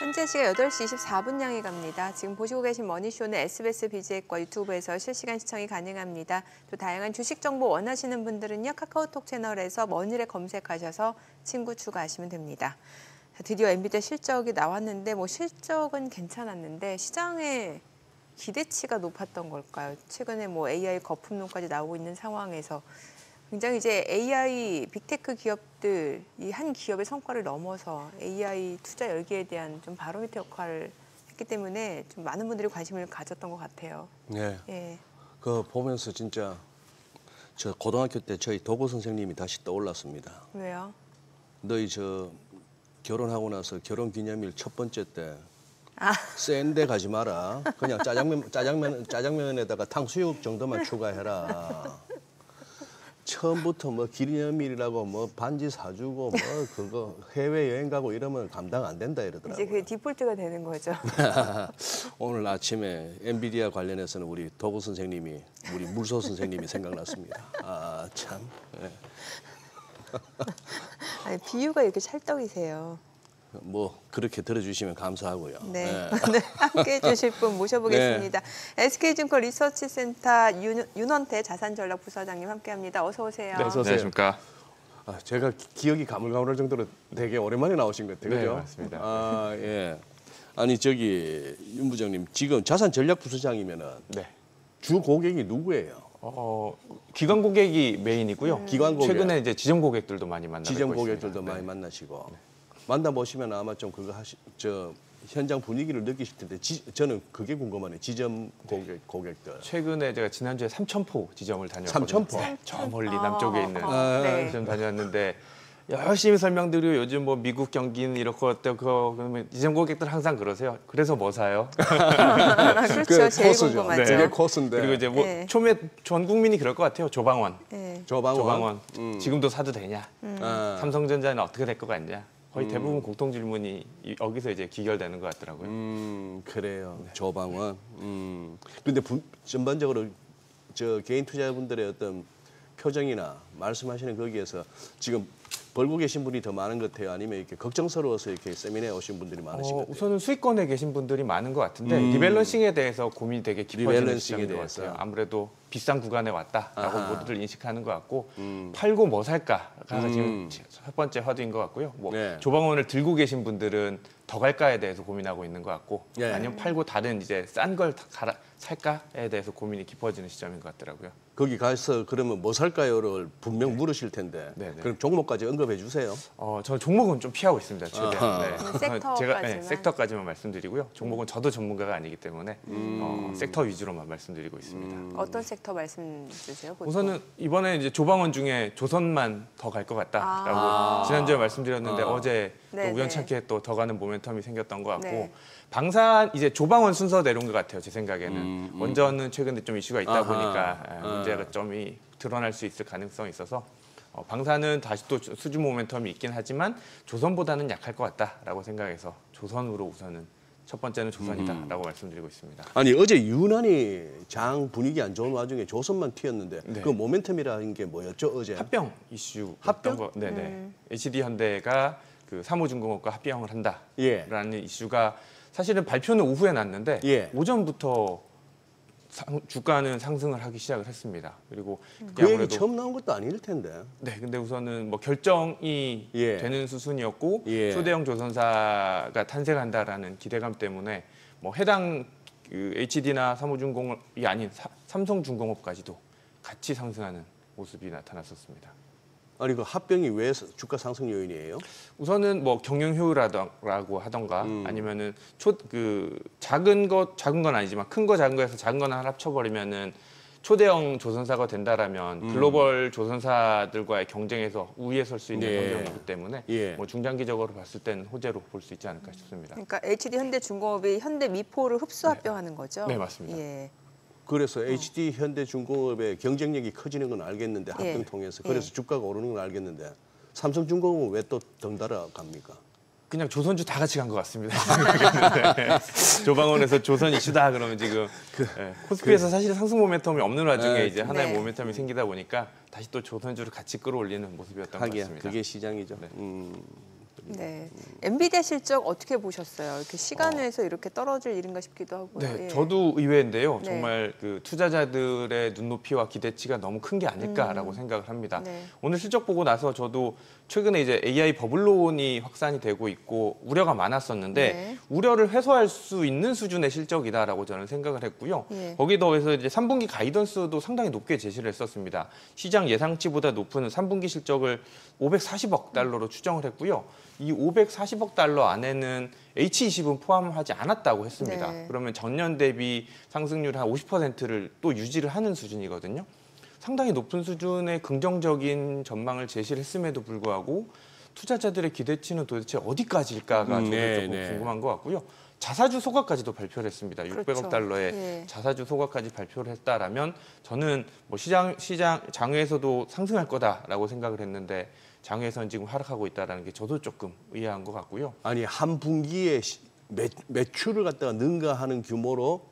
현재 시각 8시 24분 향해 갑니다. 지금 보시고 계신 머니쇼는 SBS BG과 유튜브에서 실시간 시청이 가능합니다. 또 다양한 주식 정보 원하시는 분들은요, 카카오톡 채널에서 머니를 검색하셔서 친구 추가하시면 됩니다. 드디어 엔비디아 실적이 나왔는데 실적은 괜찮았는데 시장의 기대치가 높았던 걸까요? 최근에 AI 거품론까지 나오고 있는 상황에서 굉장히 이제 AI 빅테크 기업들 이 한 기업의 성과를 넘어서 AI 투자 열기에 대한 좀 바로미터 역할을 했기 때문에 좀 많은 분들이 관심을 가졌던 것 같아요. 네. 예. 그 보면서 진짜 저 고등학교 때 저희 도구 선생님이 다시 떠올랐습니다. 왜요? 너희 저 결혼하고 나서 결혼 기념일 첫 번째 때 센 데 가지 마라. 그냥 짜장면에다가 탕수육 정도만 추가해라. 처음부터 기념일이라고 반지 사주고 그거 해외 여행 가고 이러면 감당 안 된다 이러더라고요. 이제 그게 디폴트가 되는 거죠. 오늘 아침에 엔비디아 관련해서는 우리 도구 선생님이, 우리 물소 선생님이 생각났습니다. 아 참. 네. 아니, 비유가 이렇게 찰떡이세요. 그렇게 들어주시면 감사하고요. 네. 네. 오늘 함께해 주실 분 모셔보겠습니다. 네. SK증권 리서치센터 윤원태 자산전략 부사장님 함께합니다. 어서 오세요. 네, 어서 오세요. 안녕하십니까. 제가 기억이 가물가물할 정도로 되게 오랜만에 나오신 것 같아요. 네, 그죠? 맞습니다. 예. 아니 윤 부장님 지금 자산전략 부사장이면은 네. 주 고객이 누구예요? 기관 고객이 메인이고요. 기관 고객. 최근에 이제 지점 고객들도 많이 만나고 지점 있습니다. 고객들도 네. 많이 만나시고 만나 보시면 아마 좀 그거 현장 분위기를 느끼실 텐데 저는 그게 궁금하네요. 지점 고객들. 최근에 제가 지난주에 삼천포 지점을 다녀왔거든요. 삼천포? 네, 저 멀리 남쪽에 있는 네. 지점 다녀왔는데 열심히 설명드리고 요즘 미국 경기는 이렇고 어때고 그러면 지점 고객들 항상 그러세요. 그래서 뭐 사요? 그렇죠. 제일 코스죠. 궁금하죠. 그게 코스인데. 그리고 이제 네. 처음에 전 국민이 그럴 것 같아요. 조방원. 네. 조방원. 지금도 사도 되냐? 삼성전자는 어떻게 될 것 같냐? 거의 대부분 공통 질문이 여기서 이제 기결되는 것 같더라고요. 그래요. 네. 조방원. 그런데 전반적으로 개인 투자분들의 어떤 표정이나 말씀하시는 거기에서 지금 벌고 계신 분이 더 많은 것 같아요? 아니면 이렇게 걱정스러워서 이렇게 세미나에 오신 분들이 많으신 것 같아요? 우선은 수익권에 계신 분들이 많은 것 같은데 리밸런싱에 대해서 고민이 되게 깊어지는 시점인 것 같아요. 아무래도 비싼 구간에 왔다라고 모두들 인식하는 것 같고 팔고 뭐 살까가 지금 첫 번째 화두인 것 같고요. 네. 조방원을 들고 계신 분들은 더 갈까에 대해서 고민하고 있는 것 같고 네. 아니면 팔고 다른 이제 싼 걸 살까에 대해서 고민이 깊어지는 시점인 것 같더라고요. 거기 가서 그러면 뭐 살까요를 분명 물으실 텐데 네네. 그럼 종목까지 언급해 주세요. 저는 종목은 좀 피하고 있습니다. 최대한. 네. 섹터까지만. 제가 섹터까지만 말씀드리고요. 종목은 저도 전문가가 아니기 때문에 섹터 위주로만 말씀드리고 있습니다. 어떤 섹터 말씀 주세요? 보통? 우선은 이번에 이제 조방원 중에 조선만 더 갈 것 같다라고 지난주에 말씀드렸는데 어제 또 네네. 우연찮게 또 더 가는 모멘텀이 생겼던 것 같고 네. 방산 이제 조방원 순서 내려온 것 같아요. 제 생각에는 원전은 최근에 좀 이슈가 있다 보니까 문제가 점이 드러날 수 있을 가능성이 있어서 방산은 다시 또 수주 모멘텀이 있긴 하지만 조선보다는 약할 것 같다라고 생각해서 조선으로 우선은 첫 번째는 조선이다라고 말씀드리고 있습니다. 아니 어제 유난히 장 분위기 안 좋은 와중에 조선만 튀었는데 네. 그 모멘텀이라는 게 뭐였죠 어제? 합병 이슈. 합병? 네네. HD 현대가 그 사무중공업과 합병을 한다라는 예. 이슈가 사실은 발표는 오후에 났는데 예. 오전부터 주가는 상승을 하기 시작을 했습니다. 그리고 그 얘기 처음 나온 것도 아닐 텐데. 네, 근데 우선은 결정이 예. 되는 수순이었고 예. 초대형 조선사가 탄생한다라는 기대감 때문에 해당 HD나 사무중공업이 아닌 삼성중공업까지도 같이 상승하는 모습이 나타났었습니다. 아니 그 합병이 왜 주가 상승 요인이에요? 우선은 경영 효율라고 하던가 아니면은 작은 건 아니지만 큰 거 작은 거에서 작은 거 하나 합쳐버리면은 초대형 조선사가 된다라면 글로벌 조선사들과의 경쟁에서 우위에 설 수 있는 예. 환경이기 때문에 예. 중장기적으로 봤을 때는 호재로 볼 수 있지 않을까 싶습니다. 그러니까 HD 현대중공업이 현대미포를 흡수 합병하는 거죠? 네, 맞습니다. 예. 그래서 HD 현대중공업의 경쟁력이 커지는 건 알겠는데 합병 예. 통해서 그래서 주가가 오르는 건 알겠는데 삼성중공업은 왜 또 덩달아 갑니까? 그냥 조선주 다 같이 간 것 같습니다. 조방원에서 조선 이슈다 그러면 지금 코스피에서 사실 상승 모멘텀이 없는 와중에 이제 하나의 네. 모멘텀이 생기다 보니까 다시 또 조선주를 같이 끌어올리는 모습이었던 것 하기야 같습니다. 그게 시장이죠. 네. 네. 엔비디아 실적 어떻게 보셨어요? 이렇게 시간에서 이렇게 떨어질 일인가 싶기도 하고요. 네, 예. 저도 의외인데요. 네. 정말 그 투자자들의 눈높이와 기대치가 너무 큰 게 아닐까라고 생각을 합니다. 네. 오늘 실적 보고 나서 저도 최근에 이제 AI 버블론이 확산이 되고 있고 우려가 많았었는데 네. 우려를 해소할 수 있는 수준의 실적이다라고 저는 생각을 했고요. 예. 거기에 더해서 이제 3분기 가이던스도 상당히 높게 제시를 했었습니다. 시장 예상치보다 높은 3분기 실적을 540억 달러로 추정을 했고요. 이 540억 달러 안에는 H20은 포함하지 않았다고 했습니다. 네. 그러면 전년 대비 상승률 한 50%를 또 유지를 하는 수준이거든요. 상당히 높은 수준의 긍정적인 전망을 제시를 했음에도 불구하고 투자자들의 기대치는 도대체 어디까지일까가 저는 조금 궁금한 것 같고요. 자사주 소각까지도 발표를 했습니다. 600억 그렇죠. 달러의 예. 자사주 소각까지 발표를 했다라면 저는 뭐 시장 장외에서도 상승할 거다라고 생각을 했는데 장외에서는 지금 하락하고 있다라는 게 저도 조금 의아한 것 같고요. 아니 한 분기에 매출을 갖다가 능가하는 규모로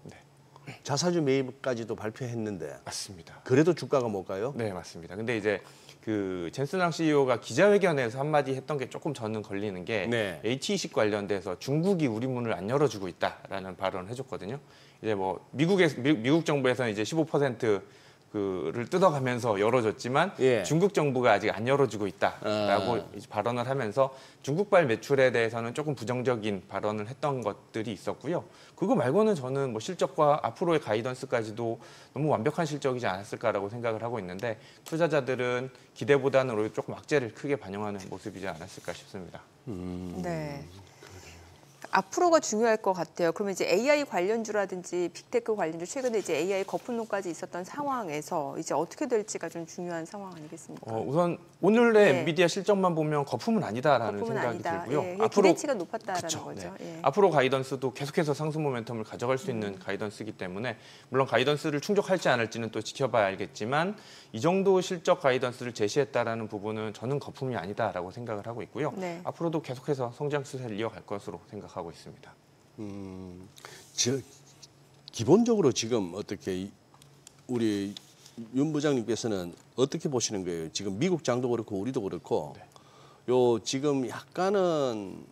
자사주 매입까지도 발표했는데 맞습니다. 그래도 주가가 못 가요? 네, 맞습니다. 근데 이제 그 젠슨왕 CEO가 기자회견에서 한마디 했던 게 조금 저는 걸리는 게 네. H20 관련돼서 중국이 우리 문을 안 열어주고 있다라는 발언을 해줬거든요. 이제 뭐 미국 정부에서는 이제 15%를 뜯어가면서 열어줬지만 예. 중국 정부가 아직 안 열어주고 있다라고 이제 발언을 하면서 중국발 매출에 대해서는 조금 부정적인 발언을 했던 것들이 있었고요. 그거 말고는 저는 뭐 실적과 앞으로의 가이던스까지도 너무 완벽한 실적이지 않았을까라고 생각을 하고 있는데 투자자들은 기대보다는 오히려 조금 악재를 크게 반영하는 모습이지 않았을까 싶습니다. 네. 앞으로가 중요할 것 같아요. 그러면 이제 AI 관련주라든지 빅테크 관련주 최근에 이제 AI 거품론까지 있었던 상황에서 이제 어떻게 될지가 좀 중요한 상황 아니겠습니까? 우선 오늘의 네. 엔비디아 실적만 보면 거품은 아니다라는 거품은 생각이 아니다. 들고요. 예, 기대치가 높았다라는 그쵸, 거죠. 네. 예. 앞으로 가이던스도 계속해서 상승 모멘텀을 가져갈 수 있는 가이던스이기 때문에 물론 가이던스를 충족할지 않을지는 또 지켜봐야 알겠지만 이 정도 실적 가이던스를 제시했다라는 부분은 저는 거품이 아니다라고 생각을 하고 있고요. 네. 앞으로도 계속해서 성장 추세를 이어갈 것으로 생각하고 있습니다. 기본적으로 지금 어떻게 우리 윤 부장님께서는 어떻게 보시는 거예요? 지금 미국 장도 그렇고 우리도 그렇고 요 지금 약간은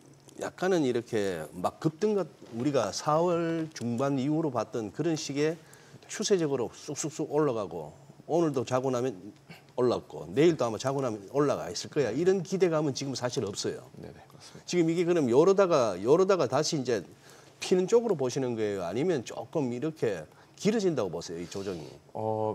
이렇게 막 급등가 우리가 4월 중반 이후로 봤던 그런 식의 추세적으로 쑥쑥쑥 올라가고 오늘도 자고 나면 올랐고 내일도 아마 자고 나면 올라가 있을 거야. 이런 기대감은 지금 사실 없어요. 네네, 그렇습니다. 지금 이게 그럼 요러다가 다시 이제 튀는 쪽으로 보시는 거예요? 아니면 조금 이렇게 길어진다고 보세요, 이 조정이?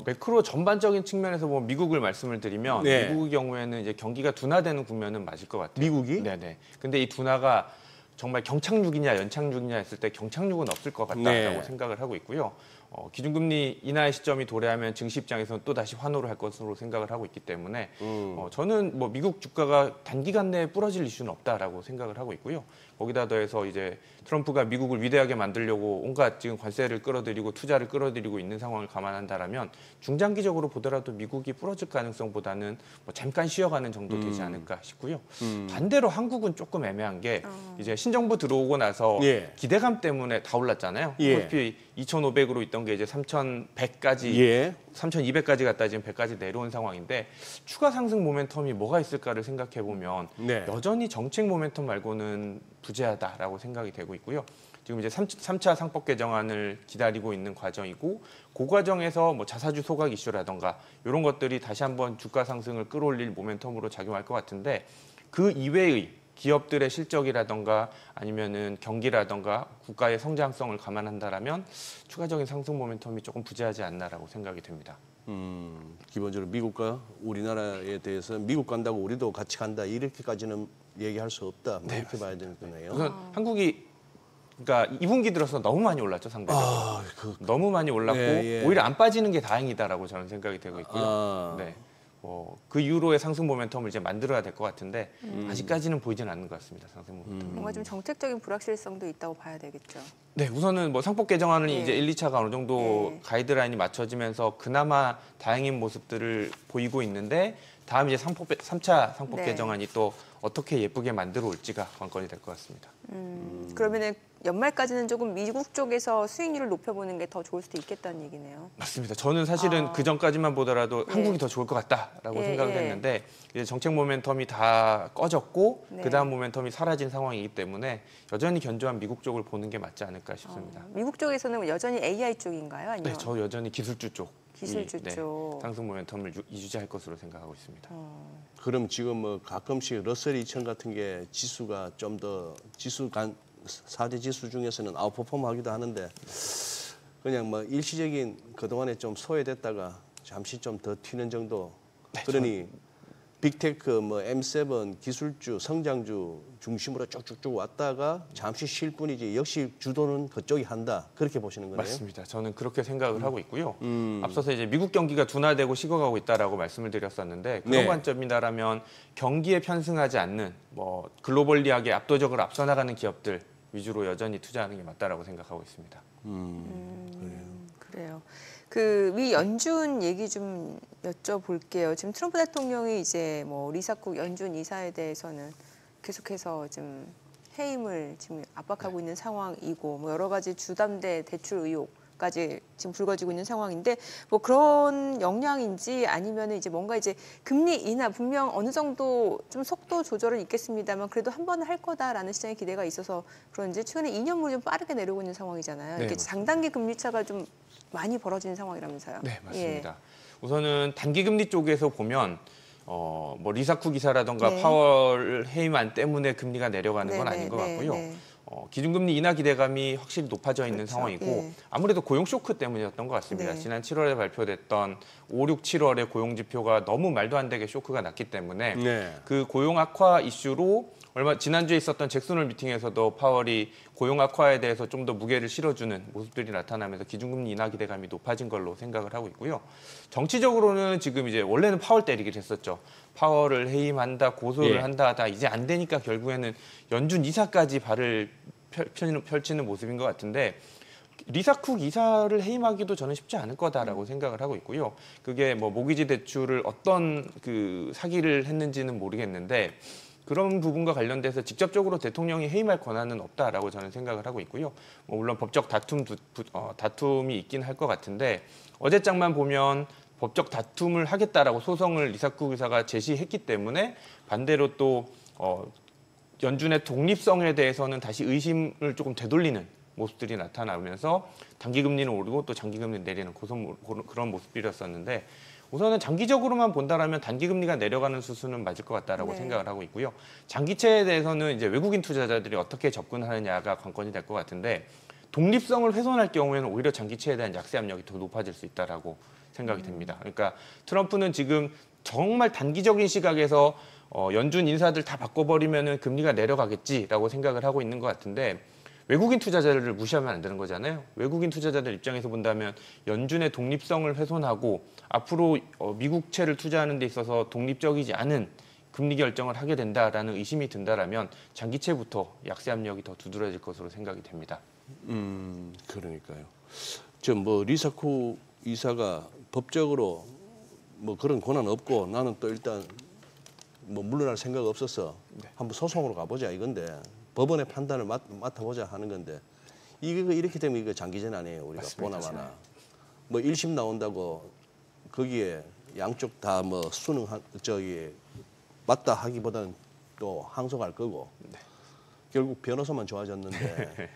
매크로 전반적인 측면에서 보면 미국을 말씀을 드리면 네. 미국의 경우에는 이제 경기가 둔화되는 국면은 맞을 것 같아요. 미국이? 네네. 근데 이 둔화가 정말 경착륙이냐 연착륙이냐 했을 때 경착륙은 없을 것 같다라고 네. 생각을 하고 있고요. 기준금리 인하의 시점이 도래하면 증시 입장에서는 또 다시 환호를 할 것으로 생각을 하고 있기 때문에 저는 뭐 미국 주가가 단기간 내에 부러질 이슈는 없다라고 생각을 하고 있고요. 거기다 더해서 이제 트럼프가 미국을 위대하게 만들려고 온갖 지금 관세를 끌어들이고 투자를 끌어들이고 있는 상황을 감안한다라면 중장기적으로 보더라도 미국이 부러질 가능성보다는 뭐 잠깐 쉬어가는 정도 되지 않을까 싶고요. 반대로 한국은 조금 애매한 게 이제 신정부 들어오고 나서 예. 기대감 때문에 다 올랐잖아요. 예. 코스피 2,500으로 있던 게 이제 3,100까지 예. 3,200까지 갔다 지금 100까지 내려온 상황인데 추가 상승 모멘텀이 뭐가 있을까를 생각해 보면 네. 여전히 정책 모멘텀 말고는 부재하다라고 생각이 되고 있고요. 지금 이제 3차 상법 개정안을 기다리고 있는 과정이고 그 과정에서 뭐 자사주 소각 이슈라던가 이런 것들이 다시 한번 주가 상승을 끌어올릴 모멘텀으로 작용할 것 같은데 그 이외의 기업들의 실적이라던가 아니면은 경기라던가 국가의 성장성을 감안한다라면 추가적인 상승 모멘텀이 조금 부재하지 않나라고 생각이 됩니다. 기본적으로 미국과 우리나라에 대해서 미국 간다고 우리도 같이 간다 이렇게까지는 얘기할 수 없다. 뭐 이렇게 봐야 되는 거네요. 우선 한국이 그러니까 2분기 들어서 너무 많이 올랐죠 상대적으로. 너무 많이 올랐고 예, 예. 오히려 안 빠지는 게 다행이다라고 저는 생각이 되고 있고요. 아. 네. 그 이후로의 상승 모멘텀을 이제 만들어야 될 것 같은데 아직까지는 보이지는 않는 것 같습니다. 상승 모멘텀. 뭔가 좀 정책적인 불확실성도 있다고 봐야 되겠죠. 네, 우선은 뭐 상법 개정안이 예. 이제 1, 2차가 어느 정도 예. 가이드라인이 맞춰지면서 그나마 다행인 모습들을 보이고 있는데 다음 이제 3차 상법 네. 개정안이 또 어떻게 예쁘게 만들어 올지가 관건이 될 것 같습니다. 그러면은 연말까지는 조금 미국 쪽에서 수익률을 높여보는 게 더 좋을 수도 있겠다는 얘기네요. 맞습니다. 저는 사실은 그 전까지만 보더라도 예. 한국이 더 좋을 것 같다라고 예, 생각을 예. 했는데 이제 정책 모멘텀이 다 꺼졌고 네. 그다음 모멘텀이 사라진 상황이기 때문에 여전히 견조한 미국 쪽을 보는 게 맞지 않을까 싶습니다. 미국 쪽에서는 여전히 AI 쪽인가요? 아니면 네, 저 여전히 기술주 쪽. 기술주 쪽. 상승 모멘텀을 유지할 것으로 생각하고 있습니다. 그럼 지금 뭐 가끔씩 러셀 2000 같은 게 지수가 좀 더 지수 간 4대 지수 중에서는 아웃퍼폼하기도 하는데 그냥 뭐 일시적인 그동안에 좀 소외됐다가 잠시 좀 더 튀는 정도. 그러니 빅테크, 뭐 M7 기술주, 성장주 중심으로 쭉쭉쭉 왔다가 잠시 쉴 뿐이지 역시 주도는 그쪽이 한다. 그렇게 보시는 거네요. 맞습니다. 저는 그렇게 생각을 하고 있고요. 앞서서 이제 미국 경기가 둔화되고 식어가고 있다라고 말씀을 드렸었는데 그런 네. 관점이다라면 경기에 편승하지 않는 뭐 글로벌리하게 압도적으로 앞서 나가는 기업들 위주로 여전히 투자하는 게 맞다라고 생각하고 있습니다. 그래요. 그 미 연준 얘기 좀 여쭤볼게요. 지금 트럼프 대통령이 이제 뭐 리사쿡 연준 이사에 대해서는 계속해서 좀 해임을 지금 압박하고 있는 상황이고 뭐 여러 가지 주담대 대출 의혹까지 지금 불거지고 있는 상황인데 뭐 그런 영향인지 아니면 이제 뭔가 이제 금리 인하 분명 어느 정도 좀 속도 조절은 있겠습니다만 그래도 한 번은 할 거다라는 시장의 기대가 있어서 그런지 최근에 2년물이 좀 빠르게 내려오고 있는 상황이잖아요. 네, 이게 맞습니다. 장단기 금리 차가 좀 많이 벌어지는 상황이라면서요. 네, 예. 맞습니다. 우선은 단기금리 쪽에서 보면 뭐 리사쿠 기사라던가 네. 파월 해임안 때문에 금리가 내려가는 건 네, 아닌 네, 것 네, 같고요. 네. 기준금리 인하 기대감이 확실히 높아져 있는 그렇죠. 상황이고 예. 아무래도 고용 쇼크 때문이었던 것 같습니다. 네. 지난 7월에 발표됐던 5, 6, 7월의 고용 지표가 너무 말도 안 되게 쇼크가 났기 때문에 네. 그 고용 악화 이슈로 지난주에 있었던 잭슨홀 미팅에서도 파월이 고용 악화에 대해서 좀 더 무게를 실어주는 모습들이 나타나면서 기준금리 인하 기대감이 높아진 걸로 생각을 하고 있고요. 정치적으로는 지금 이제 원래는 파월 때리기를 했었죠. 파월을 해임한다, 고소를 예. 한다, 다 이제 안 되니까 결국에는 연준 이사까지 발을 펼치는 모습인 것 같은데 리사쿡 이사를 해임하기도 저는 쉽지 않을 거다라고 생각을 하고 있고요. 그게 뭐 모기지 대출을 어떤 그 사기를 했는지는 모르겠는데 그런 부분과 관련돼서 직접적으로 대통령이 해임할 권한은 없다라고 저는 생각을 하고 있고요. 뭐 물론 법적 다툼이 있긴 할 것 같은데 어제장만 보면 법적 다툼을 하겠다라고 소송을 리사쿡 의사가 제시했기 때문에 반대로 또 연준의 독립성에 대해서는 다시 의심을 조금 되돌리는 모습들이 나타나면서 단기금리는 오르고 또 장기금리는 내리는 그런 모습들이었었는데 우선은 장기적으로만 본다라면 단기금리가 내려가는 수순은 맞을 것 같다라고 네. 생각을 하고 있고요. 장기채에 대해서는 이제 외국인 투자자들이 어떻게 접근하느냐가 관건이 될 것 같은데 독립성을 훼손할 경우에는 오히려 장기채에 대한 약세 압력이 더 높아질 수 있다라고 생각이 됩니다. 그러니까 트럼프는 지금 정말 단기적인 시각에서 연준 인사들 다 바꿔버리면은 금리가 내려가겠지라고 생각을 하고 있는 것 같은데 외국인 투자자들을 무시하면 안 되는 거잖아요. 외국인 투자자들 입장에서 본다면 연준의 독립성을 훼손하고 앞으로 미국채를 투자하는 데 있어서 독립적이지 않은 금리 결정을 하게 된다라는 의심이 든다라면 장기채부터 약세 압력이 더 두드러질 것으로 생각이 됩니다. 그러니까요. 저 뭐 리사쿠 이사가 법적으로 뭐 그런 권한 없고 나는 또 일단 뭐 물러날 생각 없어서 한번 소송으로 가보자 이건데 법원의 판단을 맡아보자 하는 건데 이거 이렇게 되면 이거 장기전 아니에요 우리가 맞습니다. 보나마나 뭐 1심 나온다고 거기에 양쪽 다 뭐 맞다 하기보다는 또 항소할 거고 결국 변호사만 좋아졌는데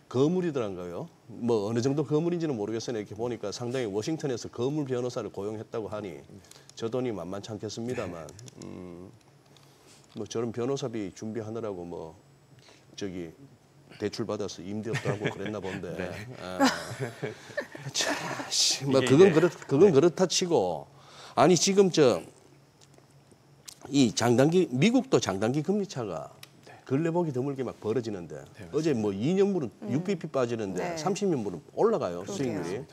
거물이더란가요? 뭐 어느 정도 거물인지는 모르겠어요. 이렇게 보니까 상당히 워싱턴에서 거물 변호사를 고용했다고 하니 저 돈이 만만치 않겠습니다만 뭐 저런 변호사비 준비하느라고 뭐 저기 대출 받아서 임대업도 하고 그랬나 본데. 네. 뭐 그건 그렇다 치고 아니 지금 이 장단기 미국도 장단기 금리 차가 근래 보기 드물게 막 벌어지는데 어제 뭐 2년물은 6bp 빠지는데 네. 30년물은 올라가요 수익률이.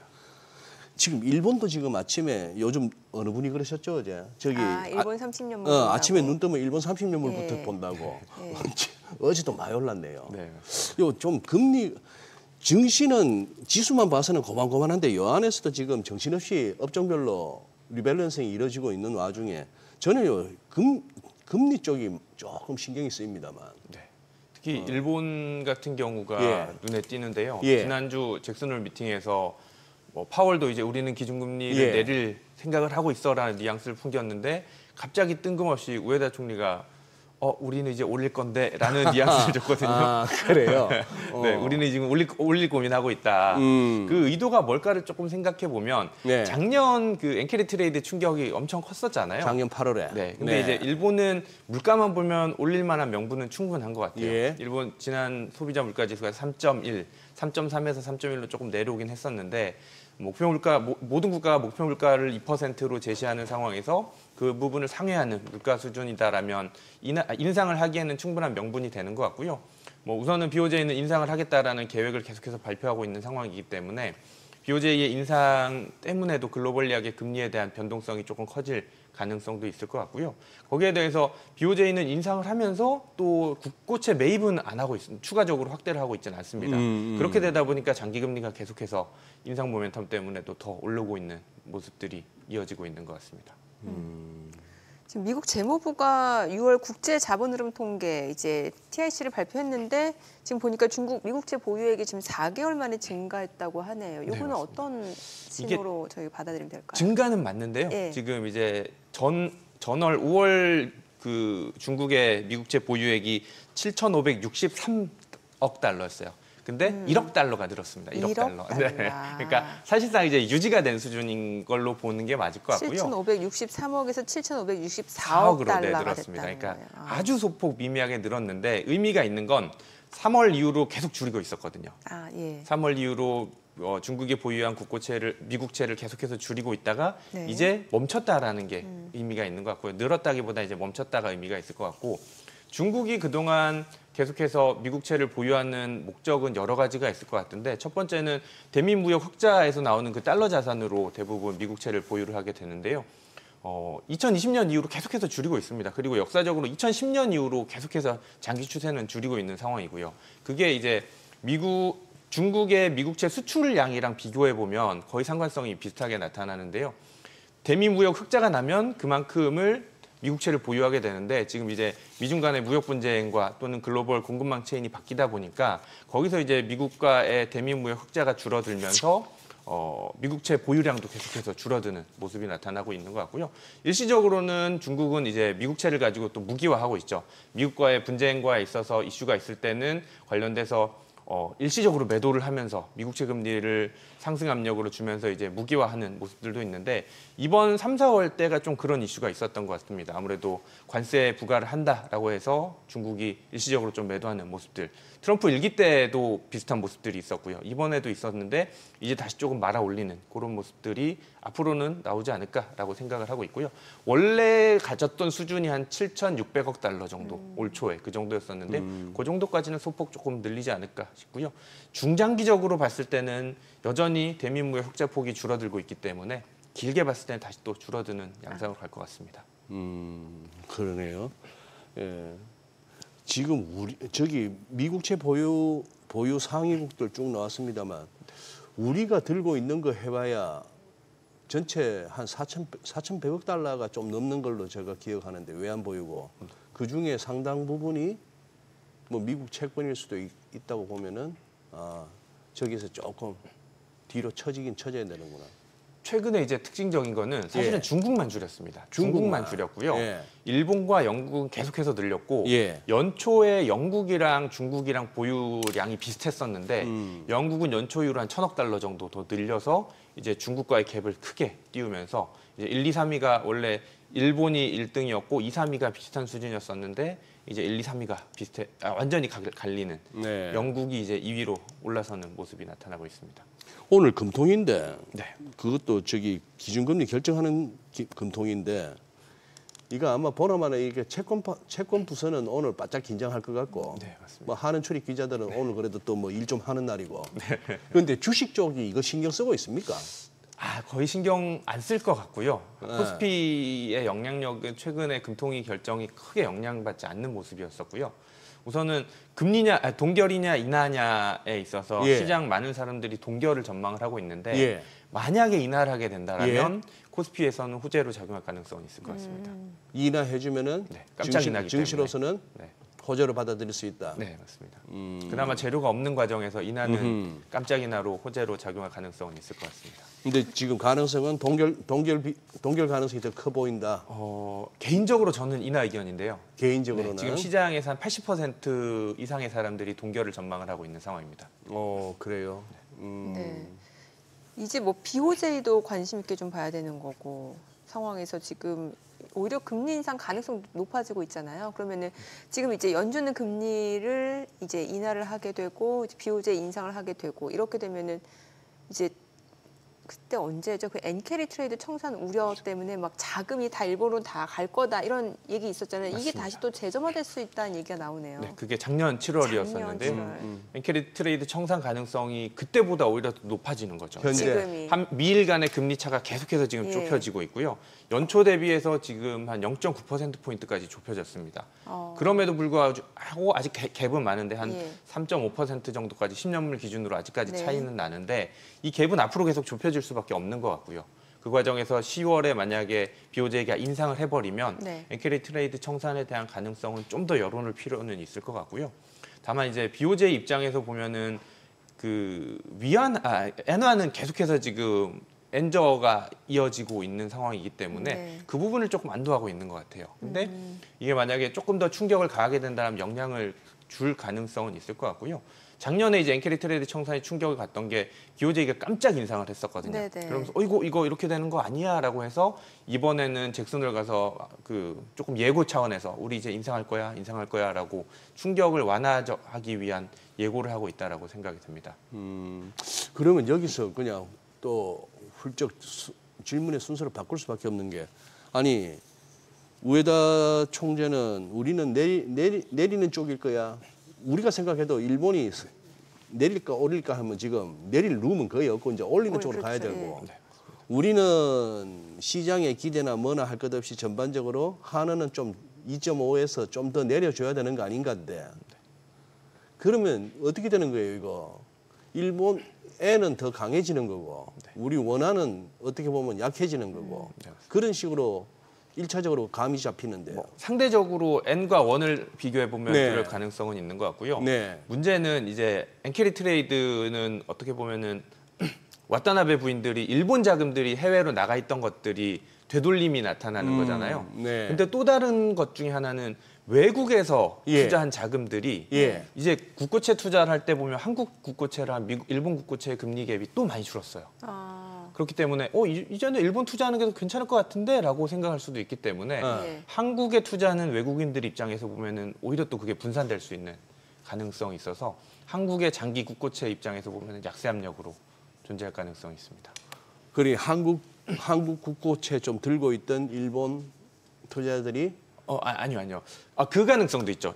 지금 일본도 지금 아침에 요즘 어느 분이 그러셨죠 어제 저기 일본 30년물 아침에 눈 뜨면 일본 30년물부터 예. 본다고 예. 어제도 많이 올랐네요. 네. 요 좀 금리 증시는 지수만 봐서는 고만고만한데 요 안에서도 지금 정신없이 업종별로 리밸런싱이 이루어지고 있는 와중에 저는 금리 쪽이 조금 신경이 쓰입니다만. 네. 특히 일본 같은 경우가 예. 눈에 띄는데요. 예. 지난주 잭슨홀 미팅에서 뭐 파월도 이제 우리는 기준금리를 예. 내릴 생각을 하고 있어라는 뉘앙스를 풍겼는데 갑자기 뜬금없이 우에다 총리가 우리는 이제 올릴 건데라는 뉘앙스를 줬거든요. 아, 그래요? 네, 우리는 지금 올릴 고민하고 있다. 그 의도가 뭘까를 조금 생각해 보면 네. 작년 그 엔캐리 트레이드 충격이 엄청 컸었잖아요. 작년 8월에. 네, 근데 이제 일본은 물가만 보면 올릴 만한 명분은 충분한 것 같아요. 예. 일본 지난 소비자 물가 지수가 3.1, 3.3에서 3.1로 조금 내려오긴 했었는데 목표 물가 모든 국가가 목표 물가를 2%로 제시하는 상황에서 그 부분을 상회하는 물가 수준이다라면 인상을 하기에는 충분한 명분이 되는 것 같고요. 뭐 우선은 BOJ는 인상을 하겠다라는 계획을 계속해서 발표하고 있는 상황이기 때문에 BOJ의 인상 때문에도 글로벌리하게 금리에 대한 변동성이 조금 커질 가능성도 있을 것 같고요. 거기에 대해서 BOJ는 인상을 하면서 또 국고채 매입은 안 하고 있습니다. 추가적으로 확대를 하고 있지는 않습니다. 그렇게 되다 보니까 장기금리가 계속해서 인상 모멘텀 때문에도 더 오르고 있는 모습들이 이어지고 있는 것 같습니다. 지금 미국 재무부가 6월 국제 자본 흐름 통계 이제 TIC를 발표했는데 지금 보니까 중국 미국채 보유액이 지금 4개월 만에 증가했다고 하네요. 이거는 맞습니다. 어떤 신호로 저희 받아들이면 될까요? 증가는 맞는데요. 예. 지금 이제 전월 5월 그 중국의 미국채 보유액이 7,563억 달러였어요. 근데 1억 달러가 늘었습니다. 1억 달러. 네. 그러니까 사실상 이제 유지가 된 수준인 걸로 보는 게 맞을 것 같고요. 7,563억에서 7,564억 4억으로 달러가 늘었습니다. 됐다는 그러니까 거예요. 아주 소폭 미미하게 늘었는데 의미가 있는 건 3월 이후로 계속 줄이고 있었거든요. 예. 3월 이후로 중국이 보유한 국고채를 미국채를 계속해서 줄이고 있다가 네. 이제 멈췄다라는 게 의미가 있는 것 같고요. 늘었다기보다 이제 멈췄다가 의미가 있을 것 같고 중국이 그동안 계속해서 미국채를 보유하는 목적은 여러 가지가 있을 것 같은데 첫 번째는 대미무역 흑자에서 나오는 그 달러 자산으로 대부분 미국채를 보유를 하게 되는데요. 2020년 이후로 계속해서 줄이고 있습니다. 그리고 역사적으로 2010년 이후로 계속해서 장기 추세는 줄이고 있는 상황이고요. 그게 이제 중국의 미국채 수출량이랑 비교해 보면 거의 상관성이 비슷하게 나타나는데요. 대미무역 흑자가 나면 그만큼을 미국채를 보유하게 되는데 지금 이제 미중 간의 무역 분쟁과 또는 글로벌 공급망 체인이 바뀌다 보니까 거기서 이제 미국과의 대미 무역 흑자가 줄어들면서 미국채 보유량도 계속해서 줄어드는 모습이 나타나고 있는 것 같고요. 일시적으로는 중국은 이제 미국채를 가지고 또 무기화하고 있죠. 미국과의 분쟁과 있어서 이슈가 있을 때는 관련돼서 일시적으로 매도를 하면서 미국채 금리를 상승 압력으로 주면서 이제 무기화하는 모습들도 있는데 이번 3, 4월 때가 좀 그런 이슈가 있었던 것 같습니다. 아무래도 관세 부과를 한다라고 해서 중국이 일시적으로 좀 매도하는 모습들. 트럼프 일기 때도 비슷한 모습들이 있었고요. 이번에도 있었는데 이제 다시 조금 말아 올리는 그런 모습들이 앞으로는 나오지 않을까라고 생각을 하고 있고요. 원래 가졌던 수준이 한 7,600억 달러 정도 올 초에 그 정도였었는데 그 정도까지는 소폭 조금 늘리지 않을까 싶고요. 중장기적으로 봤을 때는 여전히 대미무역 흑자 폭이 줄어들고 있기 때문에 길게 봤을 때는 다시 또 줄어드는 양상으로 갈 것 같습니다. 그러네요. 예. 지금 저기 미국채 보유 상위국들 쭉 나왔습니다만 우리가 들고 있는 거 해봐야 전체 한 4,100억 달러가 좀 넘는 걸로 제가 기억하는데 외환 보유고 그 중에 상당 부분이 뭐 미국 채권일 수도 있다고 보면은 저기서 조금 뒤로 처져야 되는구나. 최근에 이제 특징적인 거는 사실은 예. 중국만 줄였습니다. 중국만. 중국만 줄였고요. 예. 일본과 영국은 계속해서 늘렸고 예. 연초에 영국이랑 중국이랑 보유량이 비슷했었는데 영국은 연초 이후로 한 1,000억 달러 정도 더 늘려서 이제 중국과의 갭을 크게 띄우면서 이제 1, 2, 3위가 원래 일본이 1등이었고 2, 3위가 비슷한 수준이었었는데 이제 1, 2, 3위가 완전히 갈리는 네. 영국이 이제 2위로 올라서는 모습이 나타나고 있습니다. 오늘 금통인데 네. 그것도 저기 기준금리 결정하는 금통인데 이거 아마 보나마나 이게 채권 부서는 오늘 바짝 긴장할 것 같고 네, 맞습니다. 뭐 하는 출입 기자들은 오늘 그래도 또 뭐 일 좀 하는 날이고 그런데 주식 쪽이 이거 신경 쓰고 있습니까? 거의 신경 안 쓸 것 같고요. 코스피의 영향력은 최근에 금통위 결정이 크게 영향받지 않는 모습이었었고요. 우선은 동결이냐 인하냐에 있어서 예. 시장 많은 사람들이 동결을 전망을 하고 있는데 예. 만약에 인하를 하게 된다면 예. 코스피에서는 호재로 작용할 가능성이 있을 것 같습니다. 인하해주면은 네, 깜짝 인하기 때문에. 증시로서는 네. 호재로 받아들일 수 있다. 네, 맞습니다. 그나마 재료가 없는 과정에서 인하는 깜짝 인하로 호재로 작용할 가능성은 있을 것 같습니다. 근데 지금 가능성은 동결 가능성이 더 커 보인다. 개인적으로 저는 인하 의견인데요. 개인적으로는. 네, 지금 시장에서 한 80% 이상의 사람들이 동결을 전망을 하고 있는 상황입니다. 그래요. 네. 이제 뭐 비호재도 관심 있게 좀 봐야 되는 거고 상황에서 지금 오히려 금리 인상 가능성 높아지고 있잖아요. 그러면은 지금 이제 연준은 금리를 이제 인하를 하게 되고 비호재 인상을 하게 되고 이렇게 되면은 이제 그때 언제죠? 그 엔캐리 트레이드 청산 우려 때문에 막 자금이 다 일본으로 다 갈 거다 이런 얘기 있었잖아요. 이게 맞습니다. 다시 또 재점화될 수 있다는 얘기가 나오네요. 네, 그게 작년 7월이었었는데요. 작년 7월. 엔캐리 트레이드 청산 가능성이 그때보다 오히려 더 높아지는 거죠. 현재. 지금이 미일 간의 금리 차가 계속해서 지금 예. 좁혀지고 있고요. 연초 대비해서 지금 한 0.9%포인트까지 좁혀졌습니다. 그럼에도 불구하고 아직 갭은 많은데 한 예. 3.5% 정도까지 10년물 기준으로 아직까지 네. 차이는 나는데 이 갭은 앞으로 계속 좁혀질 수밖에 없는 것 같고요. 그 과정에서 10월에 만약에 BOJ가 인상을 해버리면 네. 엔캐리 트레이드 청산에 대한 가능성은 좀 더 열어놓을 필요는 있을 것 같고요. 다만 이제 BOJ 입장에서 보면은 그 엔화는 계속해서 지금 엔저가 이어지고 있는 상황이기 때문에 네. 그 부분을 조금 안도하고 있는 것 같아요. 근데 이게 만약에 조금 더 충격을 가하게 된다면 영향을 줄 가능성은 있을 것 같고요. 작년에 이제 엔캐리 트레이드 청산이 충격을 갔던 게 BOJ가 깜짝 인상을 했었거든요. 네네. 그러면서 이거 이렇게 되는 거 아니야라고 해서 이번에는 잭슨홀 가서 그 조금 예고 차원에서 우리 이제 인상할 거야라고 충격을 완화하기 위한 예고를 하고 있다라고 생각이 듭니다. 그러면 여기서 그냥 또 훌쩍 질문의 순서를 바꿀 수밖에 없는 게 아니 우에다 총재는 우리는 내리는 쪽일 거야. 우리가 생각해도 일본이 내릴까 오릴까 하면 지금 내릴 룸은 거의 없고 이제 올리는 쪽으로 가야 그렇죠. 되고 예. 우리는 시장의 기대나 뭐나 할 것 없이 전반적으로 한은은 좀 2.5에서 좀 더 내려줘야 되는 거 아닌가인데 그러면 어떻게 되는 거예요 이거 일본에는 더 강해지는 거고 우리 원화는 어떻게 보면 약해지는 거고 그런 식으로 1차적으로 감이 잡히는데요. 상대적으로 엔과 원을 비교해 보면 네. 그럴 가능성은 있는 것 같고요. 네. 문제는 이제 엔캐리 트레이드는 어떻게 보면은 와타나베 부인들이 일본 자금들이 해외로 나가 있던 것들이 되돌림이 나타나는 거잖아요. 네. 근데 또 다른 것 중에 하나는 외국에서 예. 투자한 자금들이 예. 이제 국고채 투자를 할 때 보면 한국 국고채랑 일본 국고채의 금리 갭이 또 많이 줄었어요. 그렇기 때문에 이제는 일본 투자하는 게 더 괜찮을 것 같은데라고 생각할 수도 있기 때문에 예. 한국에 투자하는 외국인들 입장에서 보면은 오히려 또 그게 분산될 수 있는 가능성이 있어서 한국의 장기 국고채 입장에서 보면은 약세 압력으로 존재할 가능성이 있습니다. 그리 한국 국고채 좀 들고 있던 일본 투자자들이 아니요. 그 가능성도 있죠.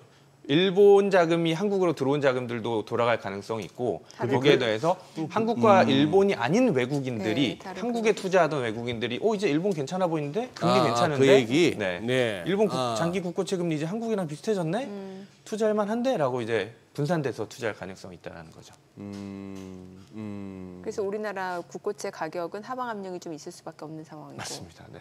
일본 자금이 한국으로 들어온 자금들도 돌아갈 가능성이 있고 다른 거기에 더해서 한국과 일본이 아닌 외국인들이 네, 다른 한국에 투자하던 외국인들이 이제 일본 괜찮아 보이는데 금리 괜찮은데 그 얘기? 네. 네. 일본 장기 국고채 금리 이제 한국이랑 비슷해졌네 투자할 만한데라고 이제 분산돼서 투자할 가능성이 있다는 거죠. 그래서 우리나라 국고채 가격은 하방 압력이 좀 있을 수밖에 없는 상황이고. 맞습니다. 네.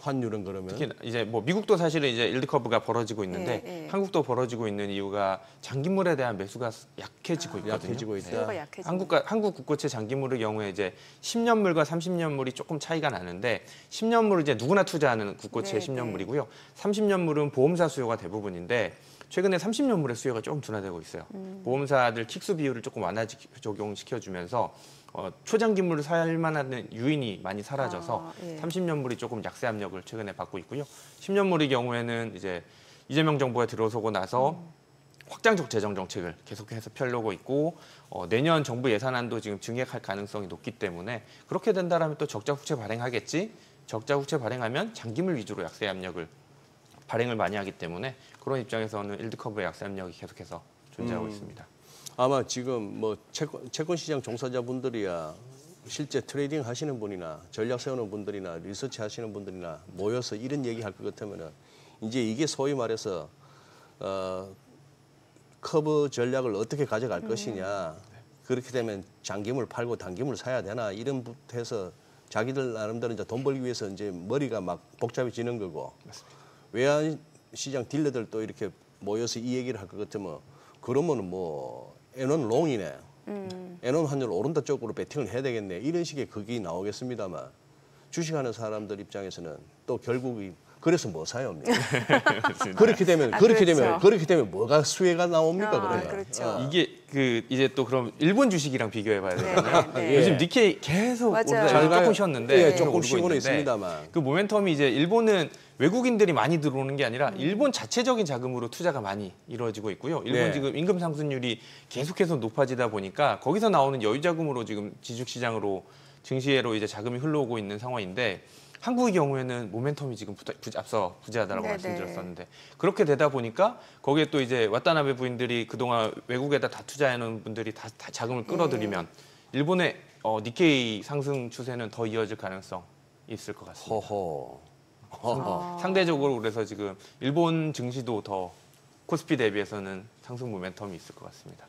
환율은 그러면 특히 이제 뭐 미국도 사실은 이제 일드 커브가 벌어지고 있는데 예, 예. 한국도 벌어지고 있는 이유가 장기물에 대한 매수가 약해지고 있거든요. 약해지고 있다. 수요가 약해지고. 한국 국고채 장기물의 경우에 이제 10년물과 30년물이 조금 차이가 나는데 10년물은 이제 누구나 투자하는 국고채 네, 10년물이고요. 30년물은 보험사 수요가 대부분인데 최근에 30년물의 수요가 조금 둔화되고 있어요. 보험사들 킥수 비율을 조금 완화 적용시켜주면서 초장기물을 살 만한 유인이 많이 사라져서 예. 30년물이 조금 약세 압력을 최근에 받고 있고요. 10년물의 경우에는 이제 이재명 정부가 들어서고 나서 확장적 재정 정책을 계속해서 펴려고 있고 내년 정부 예산안도 지금 증액할 가능성이 높기 때문에 그렇게 된다면 또 적자 국채 발행하겠지. 적자 국채 발행하면 장기물 위주로 약세 압력을 발행을 많이 하기 때문에 그런 입장에서는 일드 커브의 약세 압력이 계속해서 존재하고 있습니다. 아마 지금 뭐 채권 시장 종사자분들이야 실제 트레이딩 하시는 분이나 전략 세우는 분들이나 리서치 하시는 분들이나 모여서 이런 얘기할 것 같으면은 이제 이게 소위 말해서 커브 전략을 어떻게 가져갈 것이냐 그렇게 되면 장기물 팔고 단기물 사야 되나 이런 부터 해서 자기들 나름대로 이제 돈 벌기 위해서 이제 머리가 막 복잡해지는 거고 외환 시장 딜러들도 이렇게 모여서 이 얘기를 할 것 같으면 그러면은 뭐 N원 롱이네. N원 환율 오른다 쪽으로 베팅을 해야 되겠네. 이런 식의 극이 나오겠습니다만 주식하는 사람들 입장에서는 또 결국이 그래서 뭐 사요? 그렇게 되면 그렇게 되면 뭐가 수혜가 나옵니까? 그러면 그렇죠. 이게 그 이제 또 그럼 일본 주식이랑 비교해봐야 되잖아요. 네. 요즘 니케이 계속 맞아요. 오르다가 조금 쉬었는데 예, 계속 조금 오르고 쉬고는 있는데 있습니다만. 그 모멘텀이 이제 일본은 외국인들이 많이 들어오는 게 아니라 일본 자체적인 자금으로 투자가 많이 이루어지고 있고요. 일본 네. 지금 임금 상승률이 계속해서 높아지다 보니까 거기서 나오는 여유 자금으로 지금 지주 시장으로 증시로 이제 자금이 흘러오고 있는 상황인데. 한국의 경우에는 모멘텀이 지금 앞서 부재하다라고 네네. 말씀드렸었는데 그렇게 되다 보니까 거기에 또 이제 와타나베 부인들이 그동안 외국에다 다 투자해놓은 분들이 다 자금을 끌어들이면 일본의 니케이 상승 추세는 더 이어질 가능성이 있을 것 같습니다. 허허. 상대적으로 그래서 지금 일본 증시도 더 코스피 대비해서는 상승 모멘텀이 있을 것 같습니다.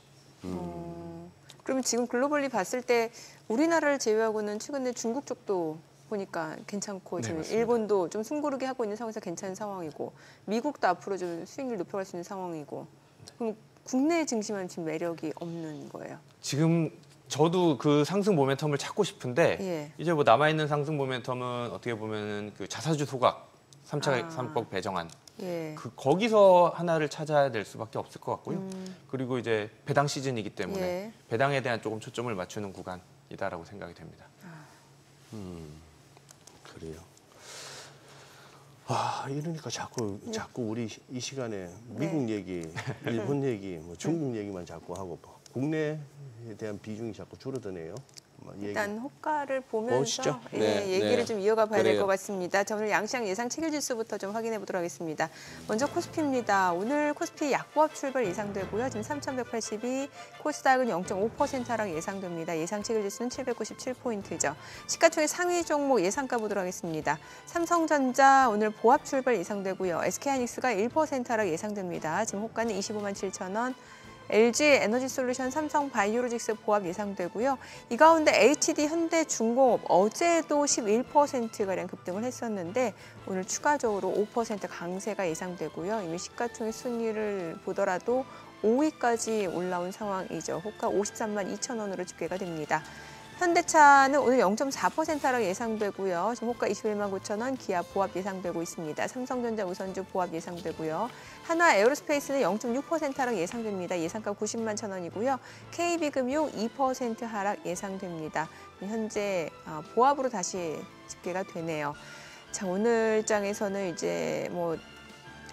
그러면 지금 글로벌리 봤을 때 우리나라를 제외하고는 최근에 중국 쪽도 보니까 괜찮고 네, 지금 맞습니다. 일본도 좀 숨고르게 하고 있는 상황에서 괜찮은 상황이고 미국도 앞으로 좀 수익률 높여갈 수 있는 상황이고 그럼 국내 증시만 지금 매력이 없는 거예요. 지금 저도 그 상승 모멘텀을 찾고 싶은데 예. 이제 뭐 남아 있는 상승 모멘텀은 어떻게 보면은 그 자사주 소각 3차 아. 3법 배정안 예. 거기서 하나를 찾아야 될 수밖에 없을 것 같고요. 그리고 이제 배당 시즌이기 때문에 예. 배당에 대한 조금 초점을 맞추는 구간이다라고 생각이 됩니다. 그래요. 아 이러니까 자꾸 우리 이 시간에 미국 얘기, 일본 얘기, 뭐 중국 얘기만 자꾸 하고 국내에 대한 비중이 자꾸 줄어드네요. 일단 호가를 보면서 보시죠. 예, 네, 얘기를 네. 좀 이어가 봐야 될 그래요. 것 같습니다. 자, 오늘 양시장 예상 체결 지수부터 좀 확인해 보도록 하겠습니다. 먼저 코스피입니다. 오늘 코스피 약보합 출발 예상되고요. 지금 3,182, 코스닥은 0.5% 하락 예상됩니다. 예상 체결 지수는 797포인트죠. 시가총액 상위 종목 예상가 보도록 하겠습니다. 삼성전자 오늘 보합 출발 예상되고요. SK하이닉스가 1% 하락 예상됩니다. 지금 호가는 25만 7천 원. LG 에너지솔루션, 삼성바이오로직스 보합 예상되고요. 이 가운데 HD 현대중공업 어제도 11%가량 급등을 했었는데 오늘 추가적으로 5% 강세가 예상되고요. 이미 시가총액 순위를 보더라도 5위까지 올라온 상황이죠. 호가 53만 2천 원으로 집계가 됩니다. 현대차는 오늘 0.4% 하락 예상되고요. 지금 호가 21만 9천 원, 기아 보합 예상되고 있습니다. 삼성전자 우선주 보합 예상되고요. 한화 에어로스페이스는 0.6% 하락 예상됩니다. 예상가 90만 천 원이고요. KB금융 2% 하락 예상됩니다. 현재 보합으로 다시 집계가 되네요. 자, 오늘 장에서는 이제 뭐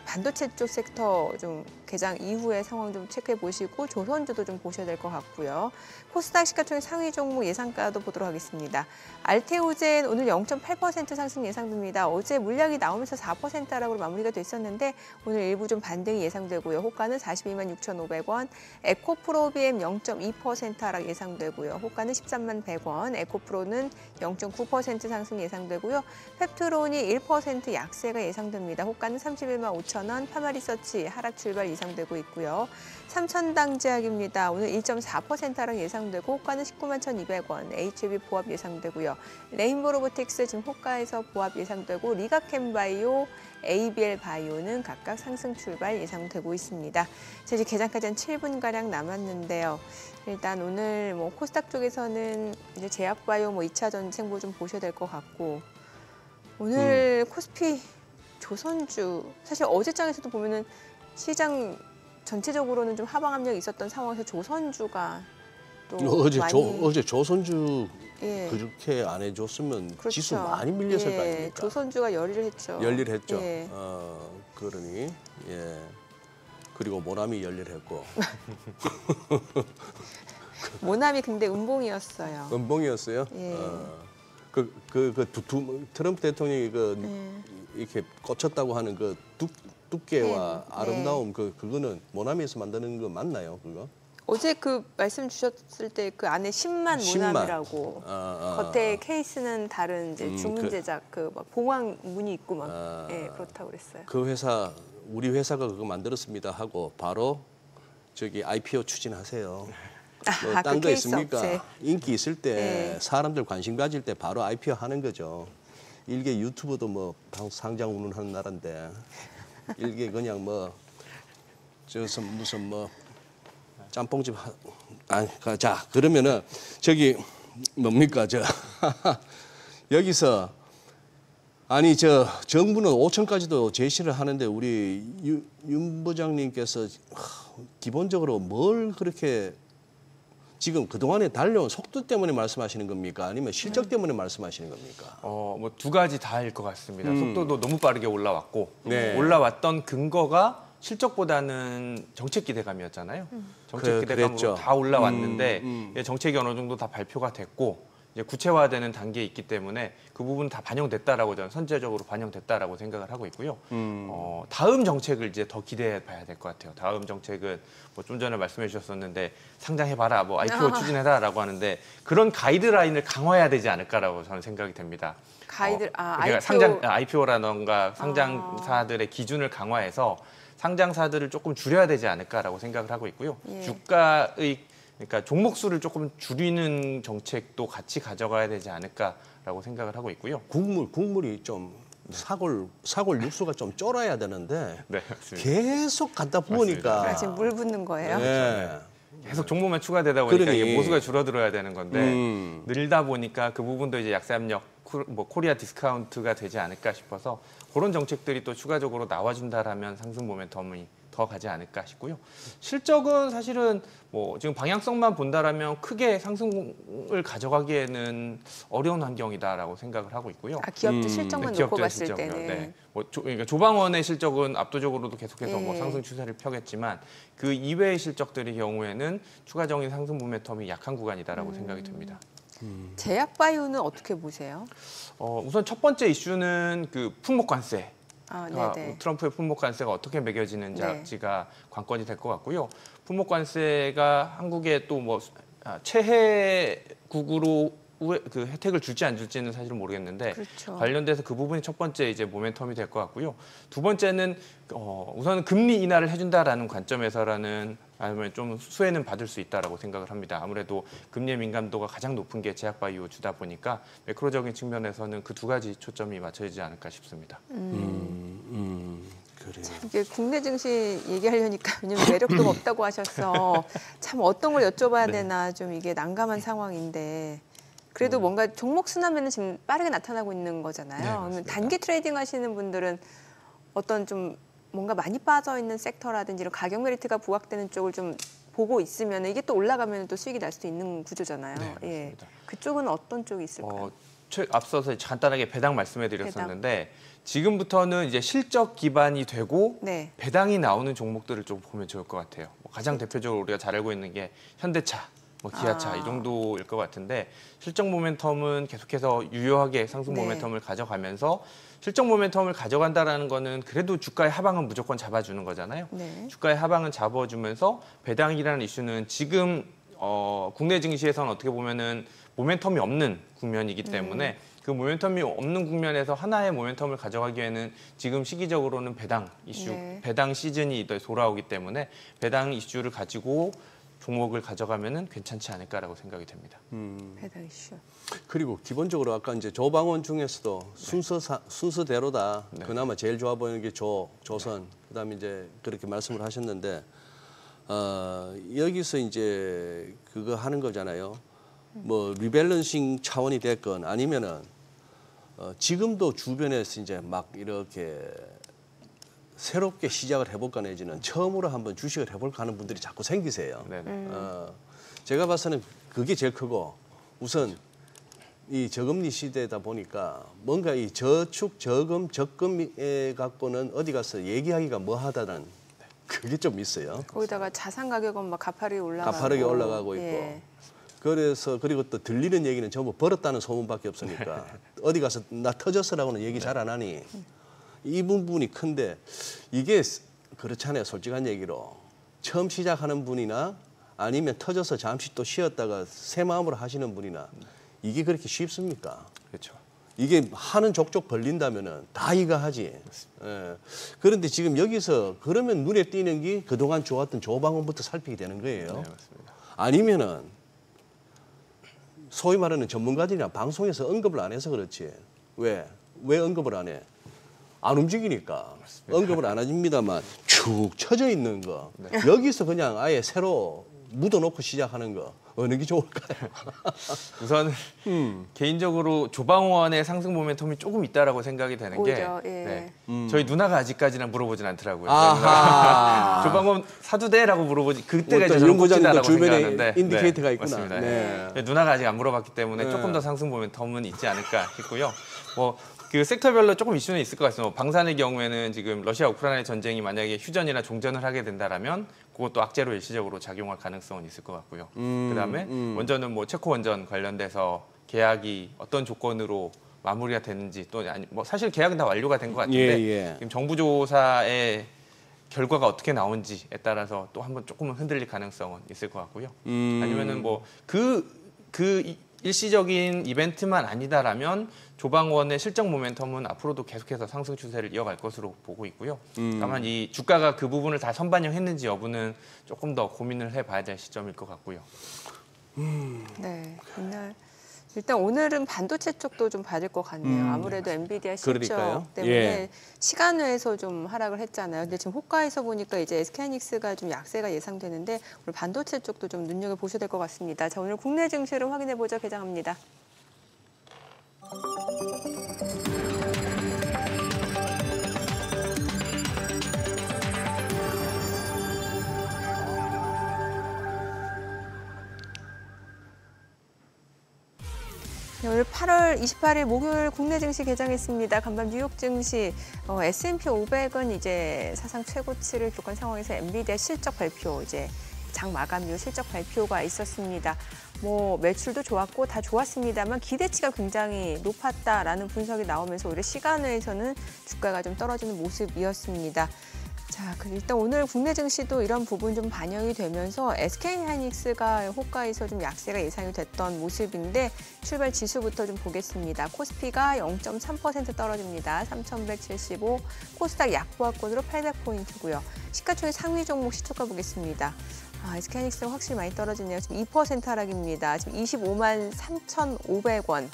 반도체 쪽 섹터 좀 개장 이후의 상황 좀 체크해 보시고 조선주도 좀 보셔야 될 것 같고요. 코스닥 시가총액 상위 종목 예상가도 보도록 하겠습니다. 알테오젠 오늘 0.8% 상승 예상됩니다. 어제 물량이 나오면서 4% 하락으로 마무리가 됐었는데 오늘 일부 좀 반등이 예상되고요. 호가는 42만 6,500원. 에코프로비엠 0.2% 하락 예상되고요. 호가는 13만 100원. 에코프로는 0.9% 상승 예상되고요. 펩트론이 1% 약세가 예상됩니다. 호가는 31만 5천 원. 파마리서치 하락 출발 예상되고 있고요. 삼천당제약입니다. 오늘 1.4% 하락 예상되고 호가는 19만 1,200원. HB 보합 예상되고요. 레인보로보틱스 지금 호가에서 보합 예상되고 리가캠바이오, ABL 바이오는 각각 상승 출발 예상되고 있습니다. 자, 이제 개장까지 한 7분가량 남았는데요. 일단 오늘 뭐 코스닥 쪽에서는 이제 제약바이오 뭐 2차 전쟁 좀 보셔야 될 것 같고 오늘 코스피 조선주 사실 어제장에서도 보면은 시장 전체적으로는 좀 하방 압력이 있었던 상황에서 조선주가 또 어제 조선주 예. 그렇게 안 해줬으면 그렇죠. 지수 많이 밀렸을 예. 거 아닙니까? 조선주가 열일을 했죠. 열일했죠. 예. 그러니 예. 그리고 모나미 열일했고 모나미 근데 음봉이었어요. 은봉이었어요. 예. 트럼프 대통령이 이렇게 꽂혔다고 하는 그 두께와 네. 아름다움 그거는 모나미에서 만드는 거 맞나요? 그거? 어제 그 말씀 주셨을 때 그 안에 10만 10만. 모나미라고 겉에 케이스는 다른 이제 중문 제작 그 막 봉황 문이 있고 막 예, 그렇다고 그랬어요. 그 회사 우리 회사가 그거 만들었습니다 하고 바로 저기 IPO 추진하세요. 뭐 그 딴 거 케이스 있습니까? 업체. 인기 있을 때 네. 사람들 관심 가질 때 바로 IPO 하는 거죠. 일개 유튜버도 뭐 상장 운운하는 나라인데 일개 그냥 뭐 저서 무슨 뭐 짬뽕집 자 그러면은 저기 뭡니까 저 여기서 아니 저 정부는 5천까지도 제시를 하는데 우리 윤 부장님께서 기본적으로 뭘 그렇게 지금 그동안에 달려온 속도 때문에 말씀하시는 겁니까? 아니면 실적 때문에 말씀하시는 겁니까? 뭐 두 가지 다일 것 같습니다. 속도도 너무 빠르게 올라왔고 네. 올라왔던 근거가 실적보다는 정책 기대감이었잖아요. 정책 기대감으로 그랬죠. 다 올라왔는데 정책이 어느 정도 다 발표가 됐고 이제 구체화되는 단계에 있기 때문에 그 부분 다 반영됐다라고 저는 선제적으로 반영됐다라고 생각을 하고 있고요. 다음 정책을 이제 더 기대해 봐야 될 것 같아요. 다음 정책은 뭐 좀 전에 말씀해 주셨었는데 상장해봐라, 뭐 IPO 추진해라라고 하는데 그런 가이드라인을 강화해야 되지 않을까라고 저는 생각이 됩니다. 그러니까 IPO라던가 상장사들의 기준을 강화해서 상장사들을 조금 줄여야 되지 않을까라고 생각을 하고 있고요. 예. 주가의 그러니까 종목 수를 조금 줄이는 정책도 같이 가져가야 되지 않을까라고 생각을 하고 있고요. 국물이 좀 사골 육수가 좀 쫄아야 되는데 네, 맞습니다. 계속 갖다 부으니까 아, 지금 물 붓는 거예요? 네. 계속 종목만 추가되다 보니까 그러니. 이게 보수가 줄어들어야 되는 건데 늘다 보니까 그 부분도 이제 약세압력 코리아 디스카운트가 되지 않을까 싶어서 그런 정책들이 또 추가적으로 나와준다라면 상승 모멘텀이 더 가지 않을까 싶고요. 실적은 사실은 뭐 지금 방향성만 본다라면 크게 상승을 가져가기에는 어려운 환경이다라고 생각을 하고 있고요. 기업들 실적만 놓고 기업들의 봤을 실적이요. 때는. 네. 그러니까 조방원의 실적은 압도적으로도 계속해서 뭐 예. 상승 추세를 펴겠지만 그 이외의 실적들의 경우에는 추가적인 상승 모멘텀이 약한 구간이다라고 생각이 듭니다. 제약바이오는 어떻게 보세요? 우선 첫 번째 이슈는 그 품목 관세. 네네. 트럼프의 품목 관세가 어떻게 매겨지는지가 네. 관건이 될 것 같고요. 품목 관세가 한국에 또 뭐 최혜국으로 그 혜택을 줄지 안 줄지는 사실은 모르겠는데 그렇죠. 관련돼서 그 부분이 첫 번째 이제 모멘텀이 될 것 같고요. 두 번째는 우선 금리 인하를 해준다라는 관점에서라는 아니면 좀 수혜는 받을 수 있다라고 생각을 합니다. 아무래도 금리의 민감도가 가장 높은 게 제약바이오 주다 보니까 매크로적인 측면에서는 그 두 가지 초점이 맞춰지지 않을까 싶습니다. 그래요. 이게 국내 증시 얘기하려니까 왜냐면 매력도가 없다고 하셔서 참 어떤 걸 여쭤봐야 되나 좀 이게 난감한 상황인데 그래도 뭔가 종목 순환매는 지금 빠르게 나타나고 있는 거잖아요. 그러면 맞습니다. 단기 트레이딩 하시는 분들은 어떤 좀 뭔가 많이 빠져 있는 섹터라든지 이런 가격 메리트가 부각되는 쪽을 좀 보고 있으면 이게 또 올라가면 또 수익이 날 수도 있는 구조잖아요. 네, 예. 맞습니다. 그쪽은 어떤 쪽이 있을까요? 앞서서 간단하게 배당 말씀해드렸었는데 지금부터는 이제 실적 기반이 되고 네. 배당이 나오는 종목들을 좀 보면 좋을 것 같아요. 뭐 가장 대표적으로 우리가 잘 알고 있는 게 현대차, 뭐 기아차 이 정도일 것 같은데 실적 모멘텀은 계속해서 유효하게 상승 네. 모멘텀을 가져가면서 실적 모멘텀을 가져간다라는 거는 그래도 주가의 하방은 무조건 잡아주는 거잖아요. 네. 주가의 하방은 잡아주면서 배당이라는 이슈는 지금 국내 증시에서는 어떻게 보면은 모멘텀이 없는 국면이기 때문에 그 모멘텀이 없는 국면에서 하나의 모멘텀을 가져가기에는 지금 시기적으로는 배당 이슈, 네. 배당 시즌이 돌아오기 때문에 배당 이슈를 가지고 종목을 가져가면은 괜찮지 않을까라고 생각이 됩니다. 배당 이슈. 그리고 기본적으로 아까 이제 조방원 중에서도 순서대로다. 네. 그나마 제일 좋아 보이는 게 조선. 그다음에 이제 그렇게 말씀을 하셨는데 여기서 이제 그거 하는 거잖아요. 뭐 리밸런싱 차원이 됐건 아니면은 지금도 주변에서 이제 막 이렇게 새롭게 시작을 해볼까 내지는 처음으로 한번 주식을 해볼까 하는 분들이 자꾸 생기세요. 네네. 제가 봐서는 그게 제일 크고 우선 이 저금리 시대다 보니까 뭔가 이 저축, 저금, 적금에 갖고는 어디 가서 얘기하기가 뭐하다는 그게 좀 있어요. 거기다가 자산 가격은 막 가파르게 올라가고. 가파르게 올라가고 있고. 예. 그래서 그리고 또 들리는 얘기는 전부 벌었다는 소문밖에 없으니까 어디 가서 나 터졌어라고는 얘기 잘 안 하니 이 부분이 큰데 이게 그렇잖아요. 솔직한 얘기로 처음 시작하는 분이나 아니면 터져서 잠시 또 쉬었다가 새 마음으로 하시는 분이나 이게 그렇게 쉽습니까? 그렇죠. 이게 하는 족족 벌린다면은 다 이거 하지. 예. 그런데 지금 여기서 그러면 눈에 띄는 게 그동안 좋았던 조방원부터 살피게 되는 거예요. 네, 맞습니다. 아니면은 소위 말하는 전문가들이나 방송에서 언급을 안 해서 그렇지. 왜 언급을 안 해? 안 움직이니까 언급을 안 해줍니다만 축 처져 있는 거 여기서 그냥 아예 새로 묻어놓고 시작하는 거 어느 게 좋을까요? 우선 개인적으로 조방원의 상승 모멘텀이 조금 있다라고 생각이 되는 게 오히려, 예. 저희 누나가 아직까지는 물어보진 않더라고요. 아하. 조방원 사도 돼라고 물어보지 그때가 어떤 이제 저는 연구자님도 꽂히다라고 주변에 생각하는데 인디케이터가 있구나. 맞습니다. 네. 누나가 아직 안 물어봤기 때문에 네. 조금 더 상승 모멘텀은 있지 않을까 싶고요. 뭐 그 섹터별로 조금 이슈는 있을 것 같습니다. 방산의 경우에는 지금 러시아 우크라이나 전쟁이 만약에 휴전이나 종전을 하게 된다라면 그것도 악재로 일시적으로 작용할 가능성은 있을 것 같고요. 그다음에 원전은 뭐 체코 원전 관련돼서 계약이 어떤 조건으로 마무리가 되는지 또 아니 뭐 사실 계약은 다 완료가 된 것 같은데 예. 지금 정부 조사의 결과가 어떻게 나온지에 따라서 또 한번 조금은 흔들릴 가능성은 있을 것 같고요. 아니면은 뭐 그 일시적인 이벤트만 아니다라면 조방원의 실적 모멘텀은 앞으로도 계속해서 상승 추세를 이어갈 것으로 보고 있고요. 다만 이 주가가 그 부분을 다 선반영했는지 여부는 조금 더 고민을 해봐야 될 시점일 것 같고요. 네, 일단 오늘은 반도체 쪽도 좀 받을 것 같네요. 아무래도 엔비디아 실적 그러니까요. 때문에 예. 시간외에서 좀 하락을 했잖아요. 근데 지금 호가에서 보니까 이제 SK하이닉스가 좀 약세가 예상되는데 오늘 반도체 쪽도 좀 눈여겨 보셔야 될 것 같습니다. 자, 오늘 국내 증시를 확인해 보죠. 개장합니다. 네, 오늘 8월 28일 목요일 국내 증시 개장했습니다. 간밤 뉴욕 증시 S&P 500은 이제 사상 최고치를 기록한 상황에서 엔비디아 실적 발표 이제 장 마감 이후 실적 발표가 있었습니다. 뭐 매출도 좋았고 다 좋았습니다만 기대치가 굉장히 높았다라는 분석이 나오면서 오히려 시간외에서는 주가가 좀 떨어지는 모습이었습니다. 자, 일단 오늘 국내 증시도 이런 부분 좀 반영이 되면서 SK하이닉스가 호가에서 좀 약세가 예상이 됐던 모습인데 출발 지수부터 좀 보겠습니다. 코스피가 0.3% 떨어집니다. 3,175, 코스닥 약보합권으로 800포인트고요. 시가총액 상위 종목 시초가 보겠습니다. SK하이닉스는 확실히 많이 떨어지네요. 지금 2% 하락입니다. 지금 25만 3,500원.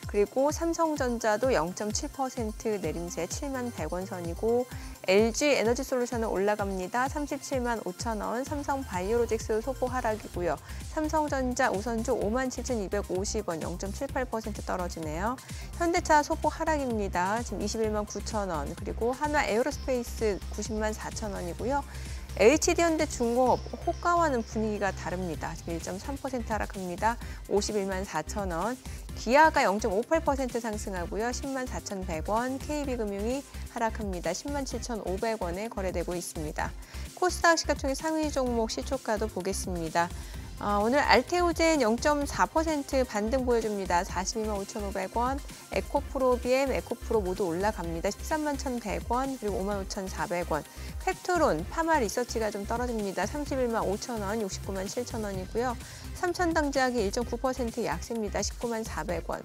그리고 삼성전자도 0.7% 내림세 7만 100원 선이고 LG 에너지솔루션은 올라갑니다. 37만 5천 원, 삼성바이오로직스 소폭 하락이고요. 삼성전자 우선주 5만 7,250원, 0.78% 떨어지네요. 현대차 소폭 하락입니다. 지금 21만 9천 원, 그리고 한화 에어로스페이스 90만 4천 원이고요. HD현대중공업 호가와는 분위기가 다릅니다. 지금 1.3% 하락합니다. 51만 4천 원. 기아가 0.58% 상승하고요. 10만 4,100원. KB금융이 하락합니다. 10만 7,500원에 거래되고 있습니다. 코스닥 시가총액 상위 종목 시초가도 보겠습니다. 오늘 알테오젠 0.4% 반등 보여줍니다. 42만 5,500원. 에코프로, 에코프로 모두 올라갑니다. 13만 1,100원, 그리고 5만 5,400원. 펩토론, 파마 리서치가 좀 떨어집니다. 31만 5천원, 69만 7천원이고요. 삼천당제약이 1.9% 약세입니다. 19만 400원.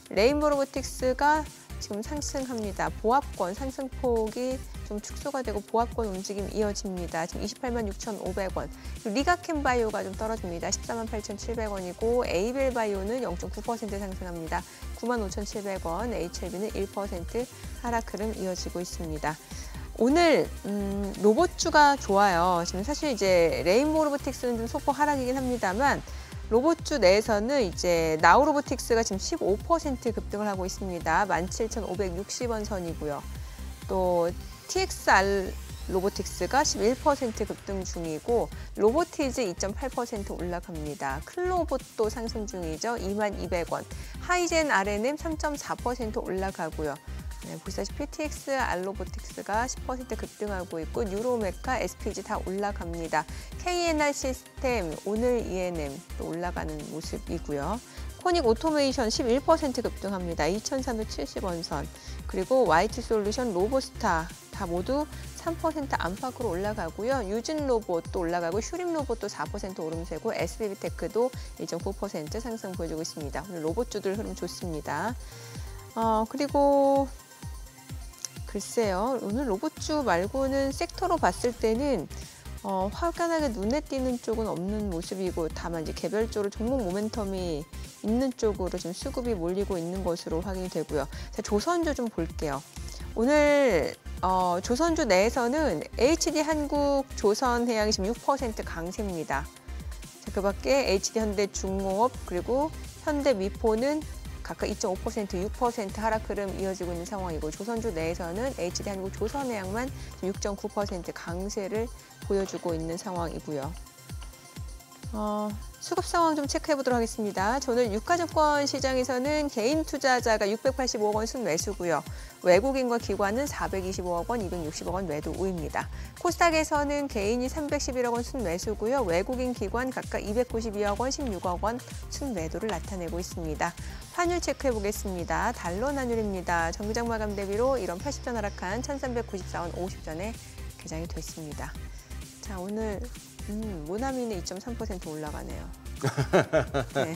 레인보로보틱스가 지금 상승합니다. 보합권 상승폭이 좀 축소가 되고 보합권 움직임 이어집니다. 지금 28만 6,500원. 리가캠바이오가 좀 떨어집니다. 14만 8,700원이고 에이벨바이오는 0.9% 상승합니다. 9만 5,700원. HLB는 1% 하락 흐름 이어지고 있습니다. 오늘 로봇주가 좋아요. 지금 사실 이제 레인보로보틱스는 좀 소폭 하락이긴 합니다만 로봇주 내에서는 이제 나우로보틱스가 지금 15% 급등을 하고 있습니다. 17,560원 선이고요. 또 TXR 로보틱스가 11% 급등 중이고 로보티즈 2.8% 올라갑니다. 클로봇도 상승 중이죠. 22,200원. 하이젠 R&M 3.4% 올라가고요. 네, 보시다시피 TXR 로보틱스가 10% 급등하고 있고 뉴로메카, SPG 다 올라갑니다. KNR 시스템, 오늘 ENM 또 올라가는 모습이고요. 코닉 오토메이션 11% 급등합니다. 2,370원 선. 그리고 YT솔루션, 로보스타 다 모두 3% 안팎으로 올라가고요. 유진 로봇도 올라가고 휴림 로봇도 4% 오름세고 SBB테크도 1.9% 상승 보여주고 있습니다. 오늘 로봇주들 흐름 좋습니다. 그리고 글쎄요. 오늘 로봇주 말고는 섹터로 봤을 때는 확연하게 눈에 띄는 쪽은 없는 모습이고 다만 이제 개별적으로 종목 모멘텀이 있는 쪽으로 지금 수급이 몰리고 있는 것으로 확인이 되고요. 자, 조선주 좀 볼게요. 오늘 조선주 내에서는 HD 한국, 조선해양이 지금 6% 강세입니다. 자, 그밖에 HD 현대중공업 그리고 현대미포는 각각 2.5%, 6% 하락 흐름 이어지고 있는 상황이고 조선주 내에서는 HD 한국, 조선해양만 6.9% 강세를 보여주고 있는 상황이고요. 수급 상황 좀 체크해 보도록 하겠습니다. 오늘 유가증권 시장에서는 개인 투자자가 685억 원 순매수고요. 외국인과 기관은 425억 원, 260억 원 매도 우입니다. 코스닥에서는 개인이 311억 원 순매수고요. 외국인 기관 각각 292억 원, 16억 원 순매도를 나타내고 있습니다. 환율 체크해 보겠습니다. 달러 환율입니다. 정기장 마감 대비로 1원 80전 하락한 1394원 50전에 개장이 됐습니다. 자, 오늘 모나미는 2.3% 올라가네요. 네.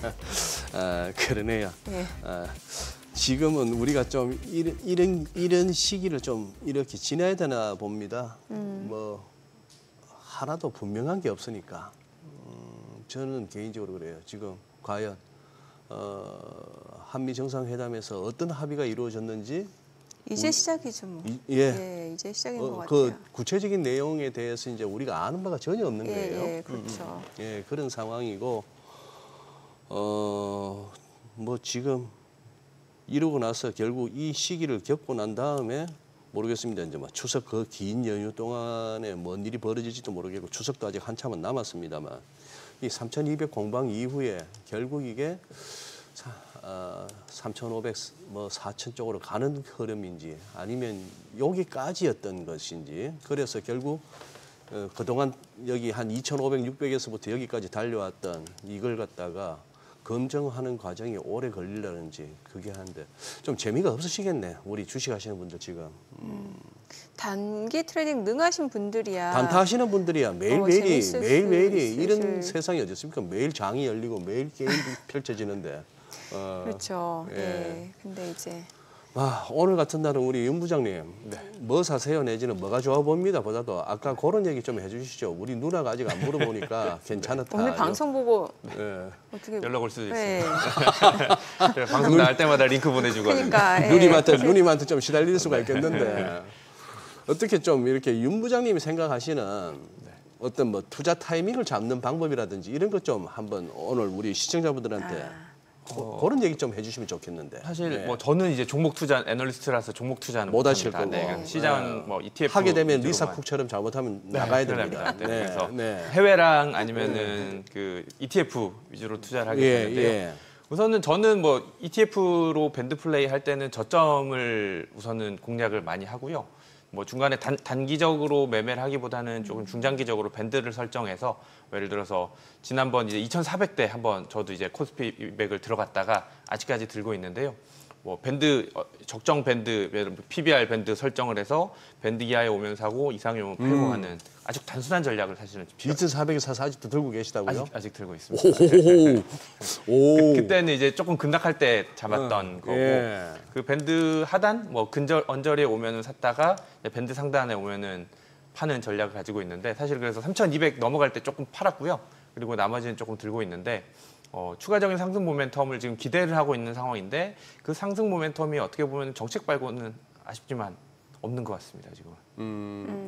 그러네요. 네. 지금은 우리가 좀 이런 시기를 좀 이렇게 지나야 되나 봅니다. 뭐 하나도 분명한 게 없으니까 저는 개인적으로 그래요. 지금 과연 한미 정상회담에서 어떤 합의가 이루어졌는지 이제 시작이죠, 뭐. 예. 이제 시작인 것 같아요. 그 구체적인 내용에 대해서 이제 우리가 아는 바가 전혀 없는 거예요. 예, 그렇죠. 예, 그런 상황이고 뭐 지금 이러고 나서 결국 이 시기를 겪고 난 다음에 모르겠습니다. 이제 뭐 추석 그 긴 연휴 동안에 뭔 일이 벌어질지도 모르겠고 추석도 아직 한참은 남았습니다만 이 3,200 공방 이후에 결국 이게 3,500, 뭐 4,000 쪽으로 가는 흐름인지 아니면 여기까지였던 것인지 그래서 결국 그동안 여기 한 2,500, 600에서부터 여기까지 달려왔던 이걸 갖다가 검증하는 과정이 오래 걸리려는지 그게 한데 좀 재미가 없으시겠네. 우리 주식하시는 분들 지금. 단기 트레이딩 능하신 분들이야. 단타하시는 분들이야 매일매일이 재밌을 매일매일이 수 이런 있으실- 세상이 어디 있습니까? 매일 장이 열리고 매일 게임이 펼쳐지는데. 그렇죠. 예. 예. 근데 이제 오늘 같은 날은 우리 윤 부장님 뭐 사세요 내지는 뭐가 좋아 보입니다 보다도 아까 그런 얘기 좀 해주시죠. 우리 누나가 아직 안 물어보니까 괜찮았다. 오늘 방송 보고 예. 어떻게 연락 올 수도 있어요. 네. 방송 나갈 때마다 링크 보내주고. 그러니까 예. 누님한테 좀 시달릴 수가 있겠는데 어떻게 좀 이렇게 윤 부장님이 생각하시는 어떤 뭐 투자 타이밍을 잡는 방법이라든지 이런 것 좀 한번 오늘 우리 시청자분들한테 그런 얘기 좀 해주시면 좋겠는데. 사실 네. 뭐 저는 이제 종목 투자 애널리스트라서 종목 투자는 못 하실 못합니다. 거고. 네, 시장 뭐 ETF 하게 되면 위주로만. 리사 쿡처럼 잘못하면 나가야 큰일 됩니다. 납니다. 네, 그래서 네. 해외랑 아니면은 그 ETF 위주로 투자를 하게 예, 되는데요. 예. 우선은 저는 뭐 ETF로 밴드 플레이 할 때는 저점을 우선은 공략을 많이 하고요. 뭐 중간에 단기적으로 매매를 하기보다는 조금 중장기적으로 밴드를 설정해서 예를 들어서 지난번 이제 2,400대 한번 저도 이제 코스피 200을 들어갔다가 아직까지 들고 있는데요. 뭐 밴드 적정 밴드 예를 들면 PBR 밴드 설정을 해서 밴드 이하에 오면 사고 이상에 오면 팔고 하는 아주 단순한 전략을 사실은 2,400에 사서 아직도 들고 계시다고요? 아직 들고 있습니다. 오. 그때는 이제 조금 급락할 때 잡았던 거고 예. 그 밴드 하단 뭐 언저리에 오면은 샀다가 밴드 상단에 오면은 파는 전략을 가지고 있는데 사실 그래서 3,200 넘어갈 때 조금 팔았고요. 그리고 나머지는 조금 들고 있는데 추가적인 상승 모멘텀을 지금 기대를 하고 있는 상황인데 그 상승 모멘텀이 어떻게 보면 정책 발고는 아쉽지만 없는 것 같습니다 지금.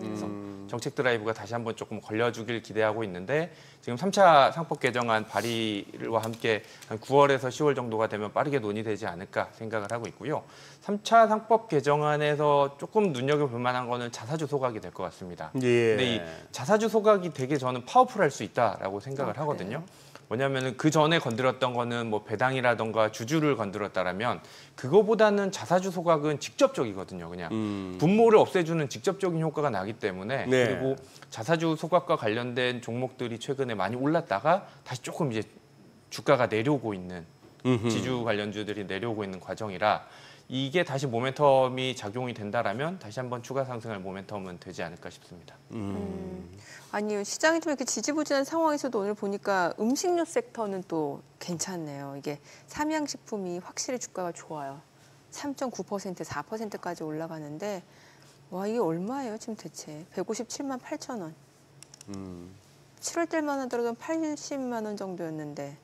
그래서 정책 드라이브가 다시 한번 조금 걸려주길 기대하고 있는데 지금 3차 상법 개정안 발의와 함께 한 9월에서 10월 정도가 되면 빠르게 논의되지 않을까 생각을 하고 있고요. 3차 상법 개정안에서 조금 눈여겨볼 만한 거는 자사주 소각이 될 것 같습니다. 예. 근데 이 자사주 소각이 되게 저는 파워풀할 수 있다라고 생각을 하거든요. 뭐냐면은 그 전에 건드렸던 거는 뭐 배당이라던가 주주를 건드렸다라면 그거보다는 자사주 소각은 직접적이거든요. 그냥 분모를 없애주는 직접적인 효과가 나기 때문에 네. 그리고 자사주 소각과 관련된 종목들이 최근에 많이 올랐다가 다시 조금 이제 주가가 내려오고 있는 지주 관련주들이 내려오고 있는 과정이라 이게 다시 모멘텀이 작용이 된다라면 다시 한번 추가 상승할 모멘텀은 되지 않을까 싶습니다. 아니요, 시장이 좀 이렇게 지지부진한 상황에서도 오늘 보니까 음식료 섹터는 또 괜찮네요. 이게 삼양식품이 확실히 주가가 좋아요. 3.9%, 4%까지 올라가는데 와 이게 얼마예요 지금 대체? 157만 8천 원. 7월 달만 하더라도 80만 원 정도였는데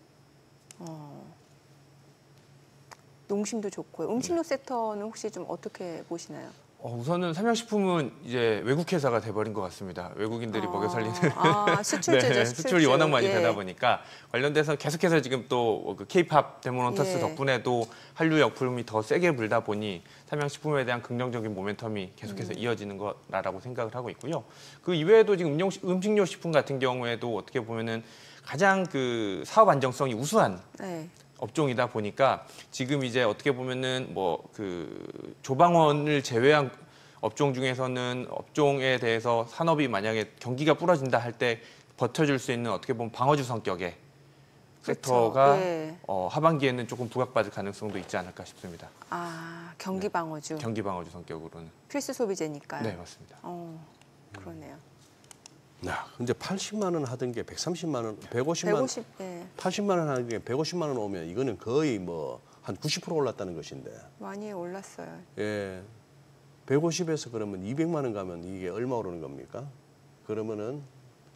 농심도 좋고요. 음식료 섹터는 혹시 좀 어떻게 보시나요? 우선은 삼양식품은 이제 외국 회사가 돼버린 것 같습니다. 외국인들이 먹여 살리는 수출제죠. 네, 수출이 워낙 많이 예. 되다 보니까 관련돼서 계속해서 지금 또 그 K-팝 데모넌터스 예. 덕분에도 한류 역풍이 더 세게 불다 보니 삼양식품에 대한 긍정적인 모멘텀이 계속해서 이어지는 거라고 생각을 하고 있고요. 그 이외에도 지금 음식료 식품 같은 경우에도 어떻게 보면은 가장 그 사업 안정성이 우수한 네. 업종이다 보니까 지금 이제 어떻게 보면은 뭐 그 조방원을 제외한 업종 중에서는 업종에 대해서 산업이 만약에 경기가 부러진다 할 때 버텨줄 수 있는 어떻게 보면 방어주 성격의 섹터가 예. 하반기에는 조금 부각받을 가능성도 있지 않을까 싶습니다. 경기 방어주. 경기 방어주 성격으로는. 필수 소비재니까요. 네, 맞습니다. 그러네요. 야, 근데 80만 원 하던 게 130만 원, 150만 원, 150, 예. 80만 원 하는 게 150만 원 오면 이거는 거의 뭐 한 90% 올랐다는 것인데. 많이 올랐어요. 예. 150에서 그러면 200만 원 가면 이게 얼마 오르는 겁니까? 그러면은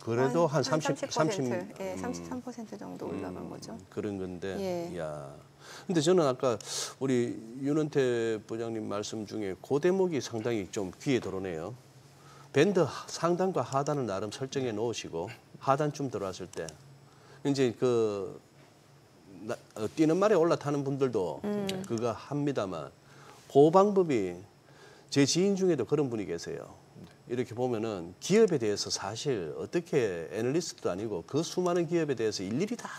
그래도 한 30, 30%, 예, 33% 정도 올라간 거죠. 그런 건데. 예. 야. 근데 저는 아까 우리 윤은태 부장님 말씀 중에 그 대목이 상당히 좀 귀에 들어오네요. 밴드 상단과 하단을 나름 설정해 놓으시고 하단쯤 들어왔을 때 이제 뛰는 말에 올라타는 분들도 그거 합니다만 그 방법이 제 지인 중에도 그런 분이 계세요. 이렇게 보면은 기업에 대해서 사실 어떻게 애널리스트도 아니고 그 수많은 기업에 대해서 일일이 다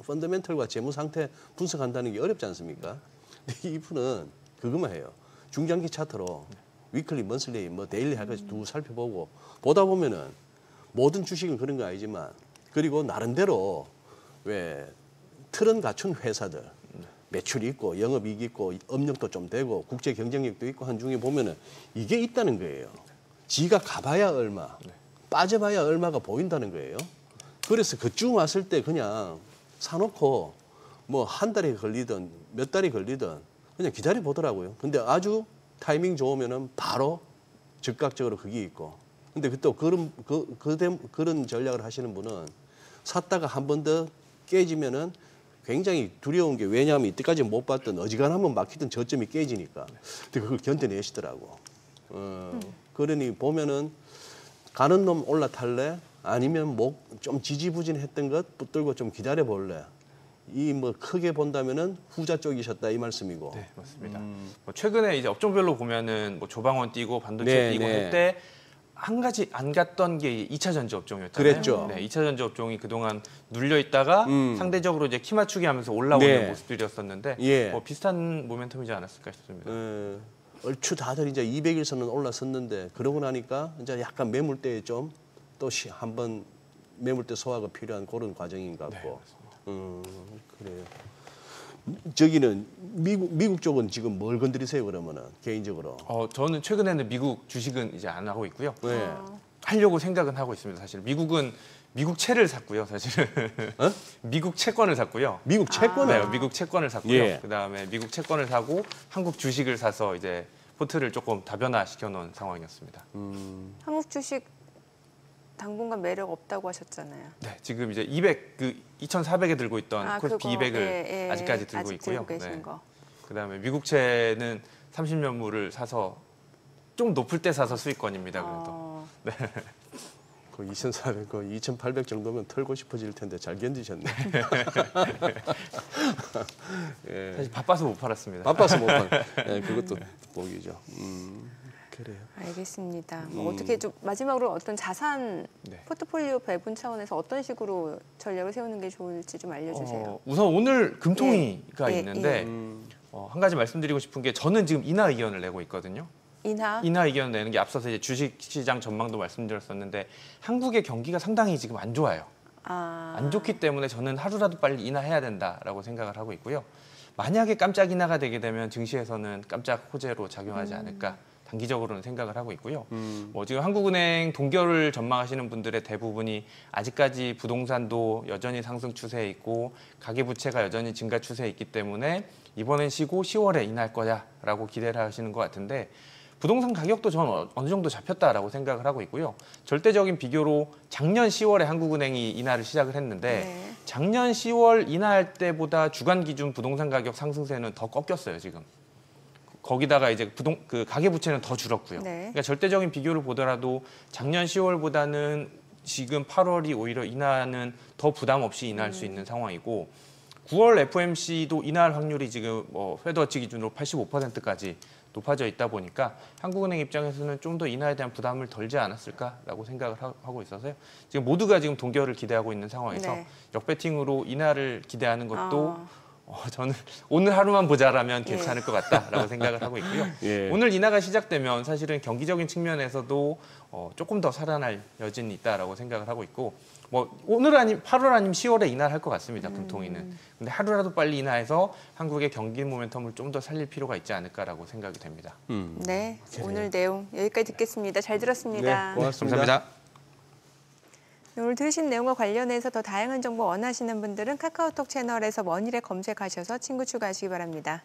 펀더멘털과 재무 상태 분석한다는 게 어렵지 않습니까? 근데 이분은 그것만 해요. 중장기 차트로 위클리, 먼슬리, 뭐 데일리 해가지고 두 살펴보고 보다 보면은 모든 주식은 그런 거 아니지만 그리고 나름대로 왜 틀은 갖춘 회사들 매출이 있고 영업이익이 있고 업력도 좀 되고 국제 경쟁력도 있고 한 중에 보면은 이게 있다는 거예요. 지가 가봐야 얼마, 빠져봐야 얼마가 보인다는 거예요. 그래서 그쯤 왔을 때 그냥 사놓고 뭐 한 달이 걸리든 몇 달이 걸리든 그냥 기다려 보더라고요. 근데 아주 타이밍 좋으면은 바로 즉각적으로 그게 있고. 근데 또 그런 전략을 하시는 분은 샀다가 한 번 더 깨지면은 굉장히 두려운 게 왜냐하면 이때까지 못 봤던 어지간하면 막히던 저점이 깨지니까. 근데 그걸 견뎌내시더라고. 그러니 보면은 가는 놈 올라탈래? 아니면 좀 지지부진했던 것 붙들고 좀 기다려 볼래? 이 뭐 크게 본다면은 후자 쪽이셨다 이 말씀이고. 네, 맞습니다. 뭐 최근에 이제 업종별로 보면은 뭐 조방원 뛰고 반도체 네, 뛰고 네. 할 때 한 가지 안 갔던 게 2차 전지 업종이었잖아요. 그랬죠. 네, 2차 전지 업종이 그동안 눌려 있다가 상대적으로 이제 키 맞추기 하면서 올라오는 네. 모습들이었었는데 예. 뭐 비슷한 모멘텀이지 않았을까 싶습니다. 얼추 다들 이제 200일선은 올라섰는데 그러고 나니까 이제 약간 매물대에 좀 또 한번 매물대 소화가 필요한 그런 과정인 것 같고. 그래요. 저기는 미국 쪽은 지금 뭘 건드리세요 그러면은 개인적으로? 저는 최근에는 미국 주식은 이제 안 하고 있고요. 네. 하려고 생각은 하고 있습니다. 사실 미국은 미국 채를 샀고요. 사실은 미국 채권을 샀고요. 미국 채권을? 네, 미국 채권을 샀고요. 예. 그다음에 미국 채권을 사고 한국 주식을 사서 이제 포트를 조금 다변화 시켜놓은 상황이었습니다. 한국 주식 당분간 매력 없다고 하셨잖아요. 네, 지금 이제 2,400에 들고 있던 코스피 그거, 200을 아직까지 들고 아직 있고요. 들고 계신 거. 그다음에 미국채는 30년물을 사서 좀 높을 때 사서 수익권입니다. 그래도. 그 2,400, 그 2,800 정도면 털고 싶어질 텐데 잘 견디셨네. 예. 사실 바빠서 못 팔았습니다. 바빠서 못 판. 예, 그것도 복이죠. 그래요. 알겠습니다. 뭐 어떻게 좀 마지막으로 어떤 자산 네. 포트폴리오 배분 차원에서 어떤 식으로 전략을 세우는 게 좋을지 좀 알려주세요. 우선 오늘 금통위가 예, 있는데 한 가지 말씀드리고 싶은 게 저는 지금 인하 의견을 내고 있거든요. 인하? 인하 의견을 내는 게 앞서서 이제 주식시장 전망도 말씀드렸었는데 한국의 경기가 상당히 지금 안 좋아요. 안 좋기 때문에 저는 하루라도 빨리 인하해야 된다라고 생각을 하고 있고요. 만약에 깜짝 인하가 되게 되면 증시에서는 깜짝 호재로 작용하지 않을까 단기적으로는 생각을 하고 있고요. 뭐 지금 한국은행 동결을 전망하시는 분들의 대부분이 아직까지 부동산도 여전히 상승 추세에 있고 가계부채가 여전히 증가 추세에 있기 때문에 이번엔 쉬고 10월에 인하할 거야라고 기대를 하시는 것 같은데 부동산 가격도 저는 어느 정도 잡혔다라고 생각을 하고 있고요. 절대적인 비교로 작년 10월에 한국은행이 인하를 시작을 했는데 작년 10월 인하할 때보다 주간 기준 부동산 가격 상승세는 더 꺾였어요, 지금. 거기다가 이제 그 가계 부채는 더 줄었고요. 네. 그러니까 절대적인 비교를 보더라도 작년 10월보다는 지금 8월이 오히려 인하는 더 부담 없이 인하할 수 있는 상황이고 9월 FOMC도 인하할 확률이 지금 뭐 페드워치 기준으로 85%까지 높아져 있다 보니까 한국은행 입장에서는 좀 더 인하에 대한 부담을 덜지 않았을까라고 생각을 하고 있어서요. 지금 모두가 지금 동결을 기대하고 있는 상황에서 네. 역배팅으로 인하를 기대하는 것도 저는 오늘 하루만 보자라면 괜찮을 것 같다라고 생각을 하고 있고요. 예. 오늘 인하가 시작되면 사실은 경기적인 측면에서도 조금 더 살아날 여진이 있다라고 생각을 하고 있고 뭐 오늘 아니면 8월 아니면 10월에 인하를 할 것 같습니다. 금통위는. 근데 하루라도 빨리 인하해서 한국의 경기 모멘텀을 좀 더 살릴 필요가 있지 않을까라고 생각이 됩니다. 네, 오늘 내용 여기까지 듣겠습니다. 잘 들었습니다. 네, 고맙습니다. 감사합니다. 오늘 들으신 내용과 관련해서 더 다양한 정보 원하시는 분들은 카카오톡 채널에서 원일에 검색하셔서 친구 추가하시기 바랍니다.